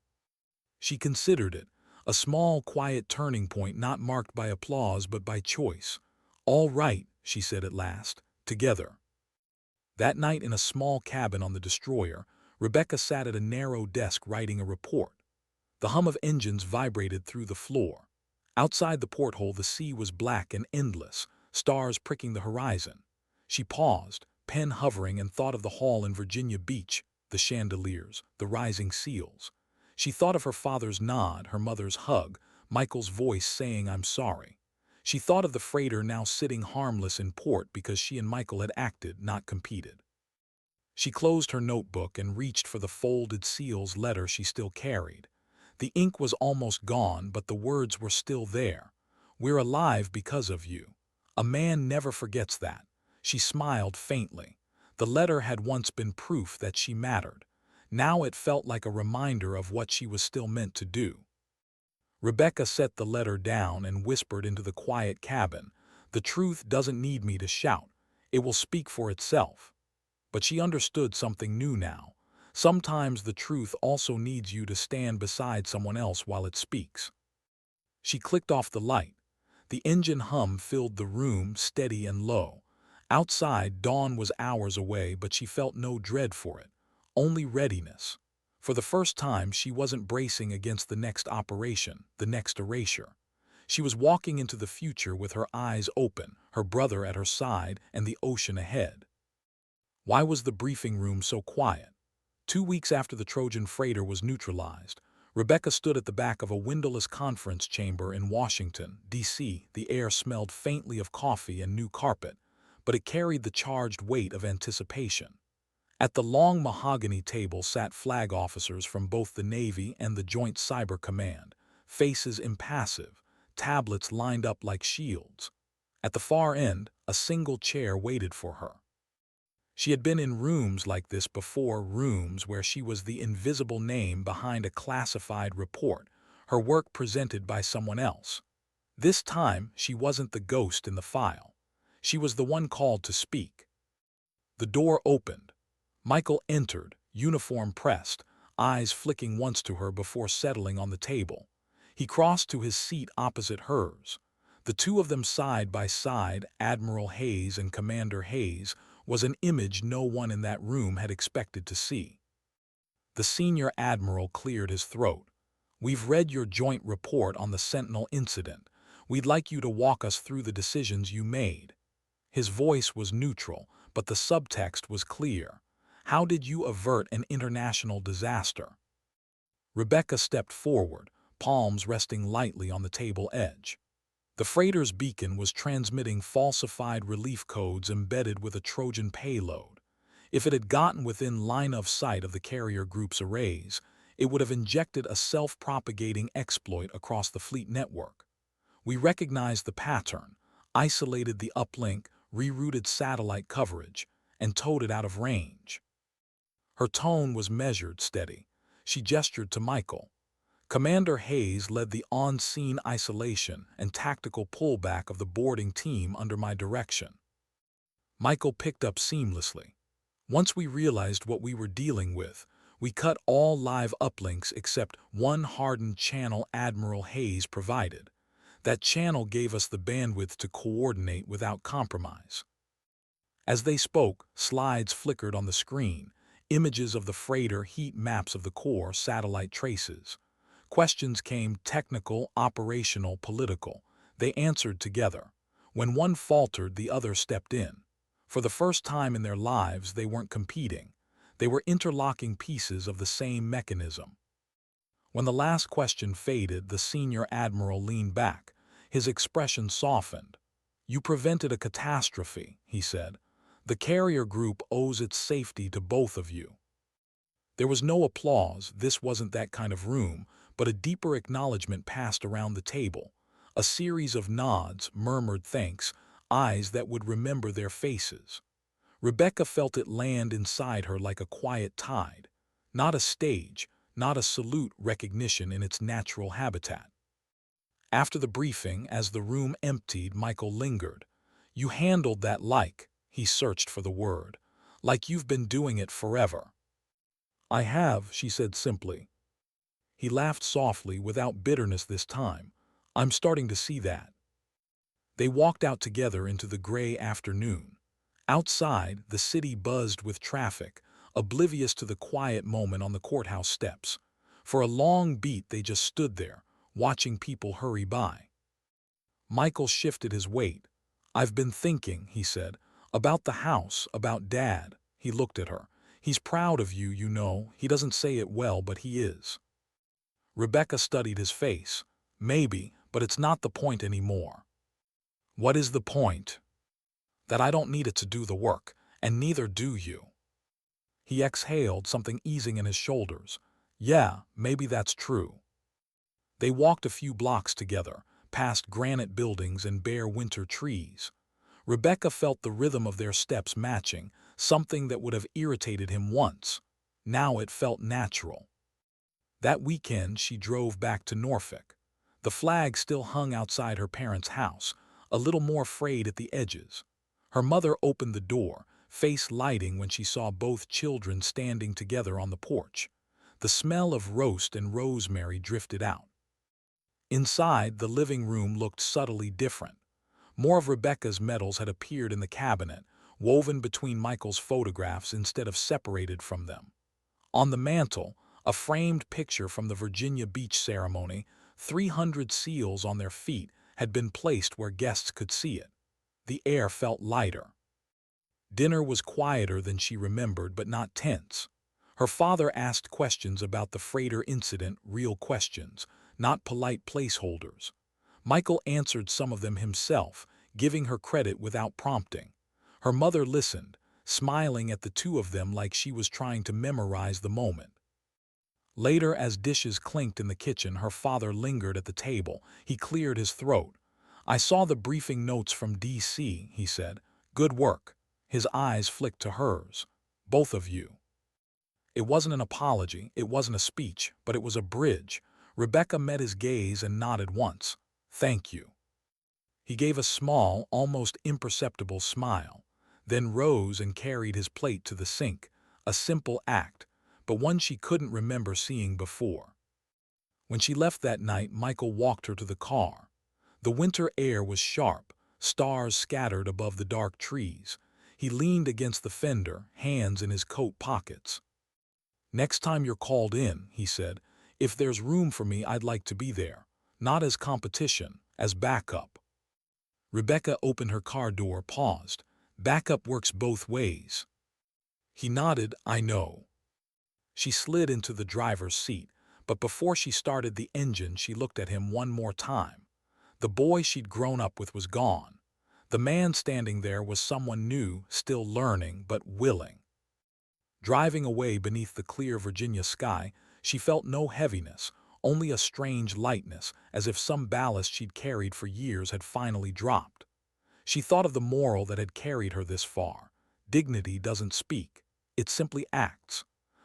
She considered it. A small, quiet turning point, not marked by applause but by choice. "All right," she said at last. "Together." That night in a small cabin on the destroyer, Rebecca sat at a narrow desk writing a report. The hum of engines vibrated through the floor. Outside the porthole, the sea was black and endless, stars pricking the horizon. She paused, pen hovering, and thought of the hall in Virginia Beach, the chandeliers, the rising seals. She thought of her father's nod, her mother's hug, Michael's voice saying, "I'm sorry." She thought of the freighter now sitting harmless in port because she and Michael had acted, not competed. She closed her notebook and reached for the folded seal's letter she still carried. The ink was almost gone, but the words were still there. "We're alive because of you. A man never forgets that." She smiled faintly. The letter had once been proof that she mattered. Now it felt like a reminder of what she was still meant to do. Rebecca set the letter down and whispered into the quiet cabin, "The truth doesn't need me to shout. It will speak for itself." But she understood something new now. Sometimes the truth also needs you to stand beside someone else while it speaks. She clicked off the light. The engine hum filled the room, steady and low. Outside, dawn was hours away, but she felt no dread for it, only readiness. For the first time, she wasn't bracing against the next operation, the next erasure. She was walking into the future with her eyes open, her brother at her side, and the ocean ahead. Why was the briefing room so quiet? 2 weeks after the Trojan freighter was neutralized, Rebecca stood at the back of a windowless conference chamber in Washington, D.C. The air smelled faintly of coffee and new carpet, but it carried the charged weight of anticipation. At the long mahogany table sat flag officers from both the Navy and the Joint Cyber Command, faces impassive, tablets lined up like shields. At the far end, a single chair waited for her. She had been in rooms like this before, rooms where she was the invisible name behind a classified report, her work presented by someone else. This time, she wasn't the ghost in the file. She was the one called to speak. The door opened. Michael entered, uniform pressed, eyes flicking once to her before settling on the table. He crossed to his seat opposite hers. The two of them side by side, Admiral Hayes and Commander Hayes, was an image no one in that room had expected to see. The senior admiral cleared his throat. "We've read your joint report on the Sentinel incident. We'd like you to walk us through the decisions you made." His voice was neutral, but the subtext was clear. How did you avert an international disaster? Rebecca stepped forward, palms resting lightly on the table edge. The freighter's beacon was transmitting falsified relief codes embedded with a Trojan payload. If it had gotten within line of sight of the carrier group's arrays, it would have injected a self-propagating exploit across the fleet network. We recognized the pattern, isolated the uplink, rerouted satellite coverage, and towed it out of range. Her tone was measured, steady. She gestured to Michael. Commander Hayes led the on-scene isolation and tactical pullback of the boarding team under my direction. Michael picked up seamlessly. Once we realized what we were dealing with, we cut all live uplinks except one hardened channel Admiral Hayes provided. That channel gave us the bandwidth to coordinate without compromise. As they spoke, slides flickered on the screen, images of the freighter, heat maps of the core, satellite traces. Questions came, technical, operational, political. They answered together. When one faltered, the other stepped in. For the first time in their lives, they weren't competing. They were interlocking pieces of the same mechanism. When the last question faded, the senior admiral leaned back. His expression softened. "You prevented a catastrophe," he said. "The carrier group owes its safety to both of you." There was no applause, this wasn't that kind of room, but a deeper acknowledgement passed around the table. A series of nods, murmured thanks, eyes that would remember their faces. Rebecca felt it land inside her like a quiet tide. Not a stage, not a salute, recognition in its natural habitat. After the briefing, as the room emptied, Michael lingered. "You handled that like," he searched for the word, "like you've been doing it forever." "I have," she said simply. He laughed softly, without bitterness this time. "I'm starting to see that." They walked out together into the gray afternoon. Outside, the city buzzed with traffic, oblivious to the quiet moment on the courthouse steps. For a long beat they just stood there, watching people hurry by. Michael shifted his weight. "I've been thinking," he said, "about the house, about Dad." He looked at her. "He's proud of you, you know. He doesn't say it well, but he is." Rebecca studied his face. "Maybe, but it's not the point anymore." "What is the point?" "That I don't need it to do the work, and neither do you." He exhaled, something easing in his shoulders. "Yeah, maybe that's true." They walked a few blocks together, past granite buildings and bare winter trees. Rebecca felt the rhythm of their steps matching, something that would have irritated him once. Now it felt natural. That weekend she drove back to Norfolk. The flag still hung outside her parents' house, a little more frayed at the edges. Her mother opened the door, face lighting when she saw both children standing together on the porch. The smell of roast and rosemary drifted out. Inside, the living room looked subtly different. More of Rebecca's medals had appeared in the cabinet, woven between Michael's photographs instead of separated from them. On the mantel, a framed picture from the Virginia Beach ceremony, 300 seals on their feet, had been placed where guests could see it. The air felt lighter. Dinner was quieter than she remembered, but not tense. Her father asked questions about the freighter incident, real questions, not polite placeholders. Michael answered some of them himself, giving her credit without prompting. Her mother listened, smiling at the two of them like she was trying to memorize the moment. Later, as dishes clinked in the kitchen, her father lingered at the table. He cleared his throat. "I saw the briefing notes from D.C.," he said. "Good work." His eyes flicked to hers. "Both of you." It wasn't an apology, it wasn't a speech, but it was a bridge. Rebecca met his gaze and nodded once. "Thank you." He gave a small, almost imperceptible smile, then rose and carried his plate to the sink, a simple act, but one she couldn't remember seeing before. When she left that night, Michael walked her to the car. The winter air was sharp, stars scattered above the dark trees. He leaned against the fender, hands in his coat pockets. "Next time you're called in," he said, "if there's room for me, I'd like to be there. Not as competition, as backup." Rebecca opened her car door, paused. "Backup works both ways." He nodded. "I know." She slid into the driver's seat, but before she started the engine, she looked at him one more time. The boy she'd grown up with was gone. The man standing there was someone new, still learning, but willing. Driving away beneath the clear Virginia sky, she felt no heaviness, only a strange lightness, as if some ballast she'd carried for years had finally dropped. She thought of the moral that had carried her this far. Dignity doesn't speak, it simply acts.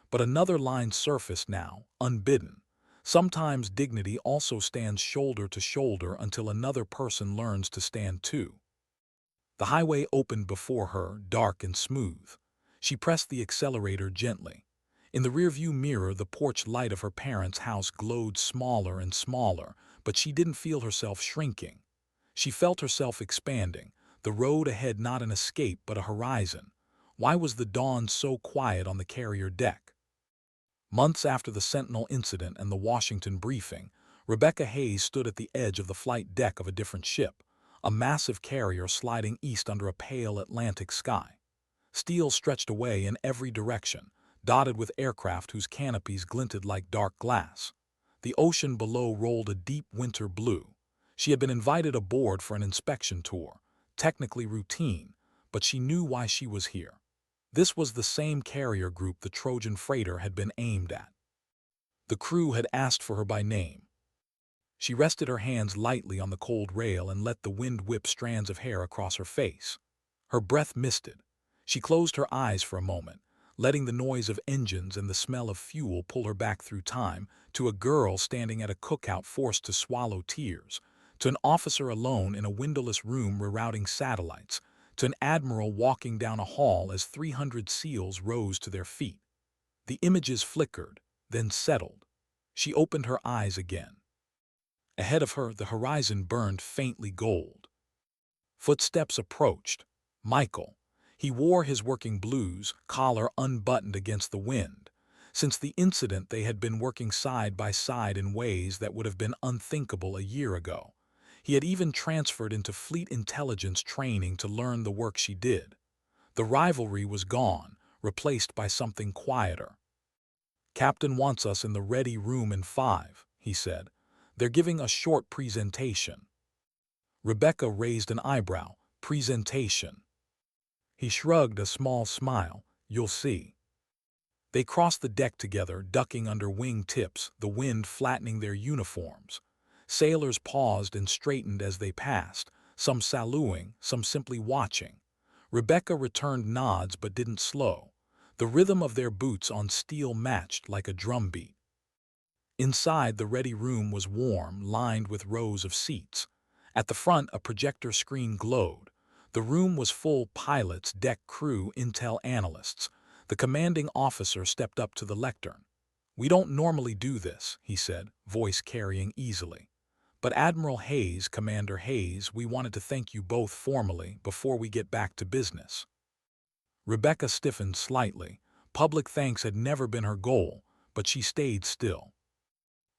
But another line surfaced now, unbidden. Sometimes dignity also stands shoulder to shoulder until another person learns to stand too. The highway opened before her, dark and smooth. She pressed the accelerator gently. In the rearview mirror, the porch light of her parents' house glowed smaller and smaller, but she didn't feel herself shrinking. She felt herself expanding, the road ahead not an escape but a horizon. Why was the dawn so quiet on the carrier deck? Months after the Sentinel incident and the Washington briefing, Rebecca Hayes stood at the edge of the flight deck of a different ship, a massive carrier sliding east under a pale Atlantic sky. Steel stretched away in every direction, dotted with aircraft whose canopies glinted like dark glass. The ocean below rolled a deep winter blue. She had been invited aboard for an inspection tour, technically routine, but she knew why she was here. This was the same carrier group the Trojan freighter had been aimed at. The crew had asked for her by name. She rested her hands lightly on the cold rail and let the wind whip strands of hair across her face. Her breath misted. She closed her eyes for a moment, letting the noise of engines and the smell of fuel pull her back through time, to a girl standing at a cookout forced to swallow tears, to an officer alone in a windowless room rerouting satellites, to an admiral walking down a hall as 300 SEALs rose to their feet. The images flickered, then settled. She opened her eyes again. Ahead of her, the horizon burned faintly gold. Footsteps approached. Michael. He wore his working blues, collar unbuttoned against the wind. Since the incident, they had been working side by side in ways that would have been unthinkable a year ago. He had even transferred into fleet intelligence training to learn the work she did. The rivalry was gone, replaced by something quieter. "Captain wants us in the ready room in 5, he said. "They're giving a short presentation." Rebecca raised an eyebrow. "Presentation?" He shrugged a small smile. "You'll see." They crossed the deck together, ducking under wing tips, the wind flattening their uniforms. Sailors paused and straightened as they passed, some saluting, some simply watching. Rebecca returned nods but didn't slow. The rhythm of their boots on steel matched like a drumbeat. Inside, the ready room was warm, lined with rows of seats. At the front, a projector screen glowed. The room was full: pilots, deck crew, intel analysts. The commanding officer stepped up to the lectern. "We don't normally do this," he said, voice carrying easily. "But Admiral Hayes, Commander Hayes, we wanted to thank you both formally before we get back to business." Rebecca stiffened slightly. Public thanks had never been her goal, but she stayed still.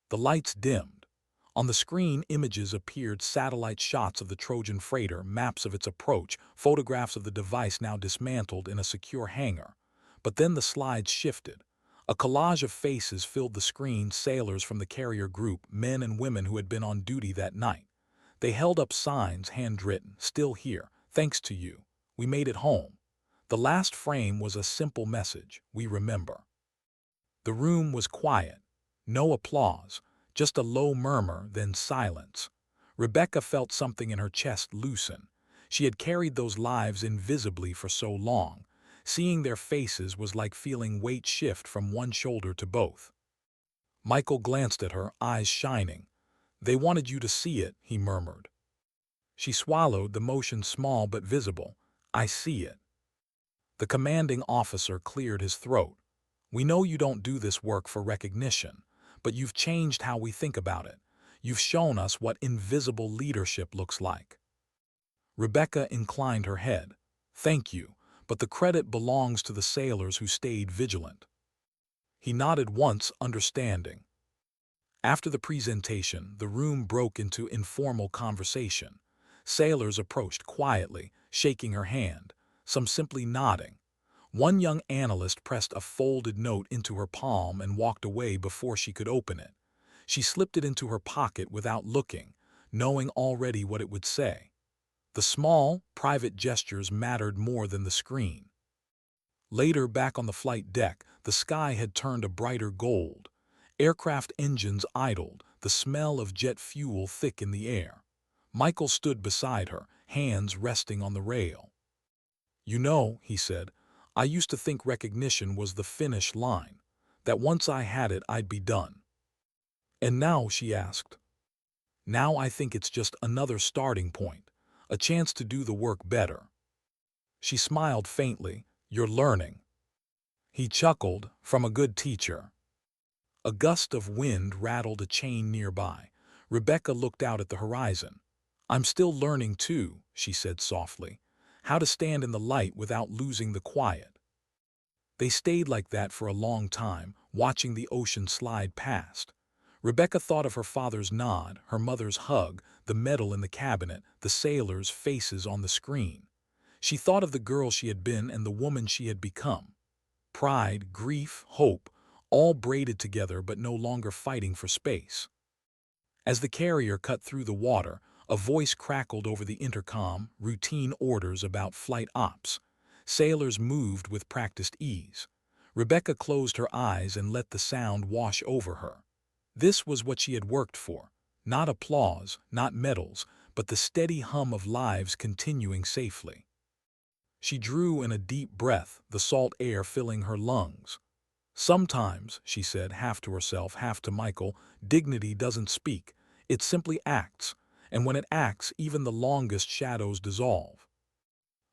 The lights dimmed. On the screen, images appeared: satellite shots of the Trojan freighter, maps of its approach, photographs of the device now dismantled in a secure hangar. But then the slides shifted. A collage of faces filled the screen: sailors from the carrier group, men and women who had been on duty that night. They held up signs, handwritten: "Still here, thanks to you. We made it home." The last frame was a simple message: "We remember." The room was quiet. No applause, just a low murmur, then silence. Rebecca felt something in her chest loosen. She had carried those lives invisibly for so long. Seeing their faces was like feeling weight shift from one shoulder to both. Michael glanced at her, eyes shining. "They wanted you to see it," he murmured. She swallowed, the motion small but visible. "I see it." The commanding officer cleared his throat. "We know you don't do this work for recognition, but you've changed how we think about it. You've shown us what invisible leadership looks like." Rebecca inclined her head. "Thank you, but the credit belongs to the sailors who stayed vigilant." He nodded once, understanding. After the presentation, the room broke into informal conversation. Sailors approached quietly, shaking her hand, some simply nodding. One young analyst pressed a folded note into her palm and walked away before she could open it. She slipped it into her pocket without looking, knowing already what it would say. The small, private gestures mattered more than the screen. Later, back on the flight deck, the sky had turned a brighter gold. Aircraft engines idled, the smell of jet fuel thick in the air. Michael stood beside her, hands resting on the rail. "You know," he said, "I used to think recognition was the finish line, that once I had it I'd be done." "And now?" she asked. "Now I think it's just another starting point, a chance to do the work better." She smiled faintly. "You're learning." He chuckled, "From a good teacher." A gust of wind rattled a chain nearby. Rebecca looked out at the horizon. "I'm still learning too," she said softly, "how to stand in the light without losing the quiet." They stayed like that for a long time, watching the ocean slide past. Rebecca thought of her father's nod, her mother's hug, the medal in the cabinet, the sailors' faces on the screen. She thought of the girl she had been and the woman she had become. Pride, grief, hope, all braided together but no longer fighting for space. As the carrier cut through the water, a voice crackled over the intercom, routine orders about flight ops. Sailors moved with practiced ease. Rebecca closed her eyes and let the sound wash over her. This was what she had worked for. Not applause, not medals, but the steady hum of lives continuing safely. She drew in a deep breath, the salt air filling her lungs. "Sometimes," she said, half to herself, half to Michael, "dignity doesn't speak. It simply acts, and when it acts, even the longest shadows dissolve."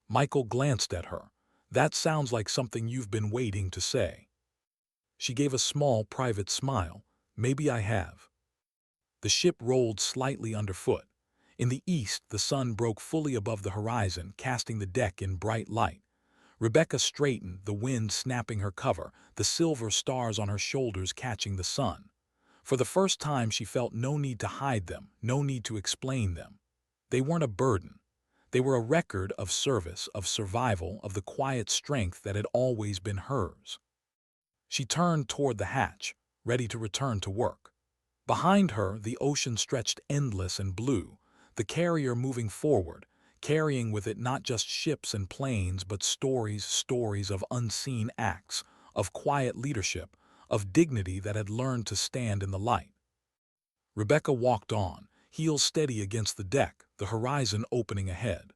Michael glanced at her. "That sounds like something you've been waiting to say." She gave a small, private smile. "Maybe I have." The ship rolled slightly underfoot. In the east, the sun broke fully above the horizon, casting the deck in bright light. Rebecca straightened, the wind snapping her cover, the silver stars on her shoulders catching the sun. For the first time she felt no need to hide them, no need to explain them. They weren't a burden. They were a record of service, of survival, of the quiet strength that had always been hers. She turned toward the hatch, ready to return to work. Behind her, the ocean stretched endless and blue, the carrier moving forward, carrying with it not just ships and planes, but stories of unseen acts, of quiet leadership, of dignity that had learned to stand in the light. Rebecca walked on, heels steady against the deck, the horizon opening ahead.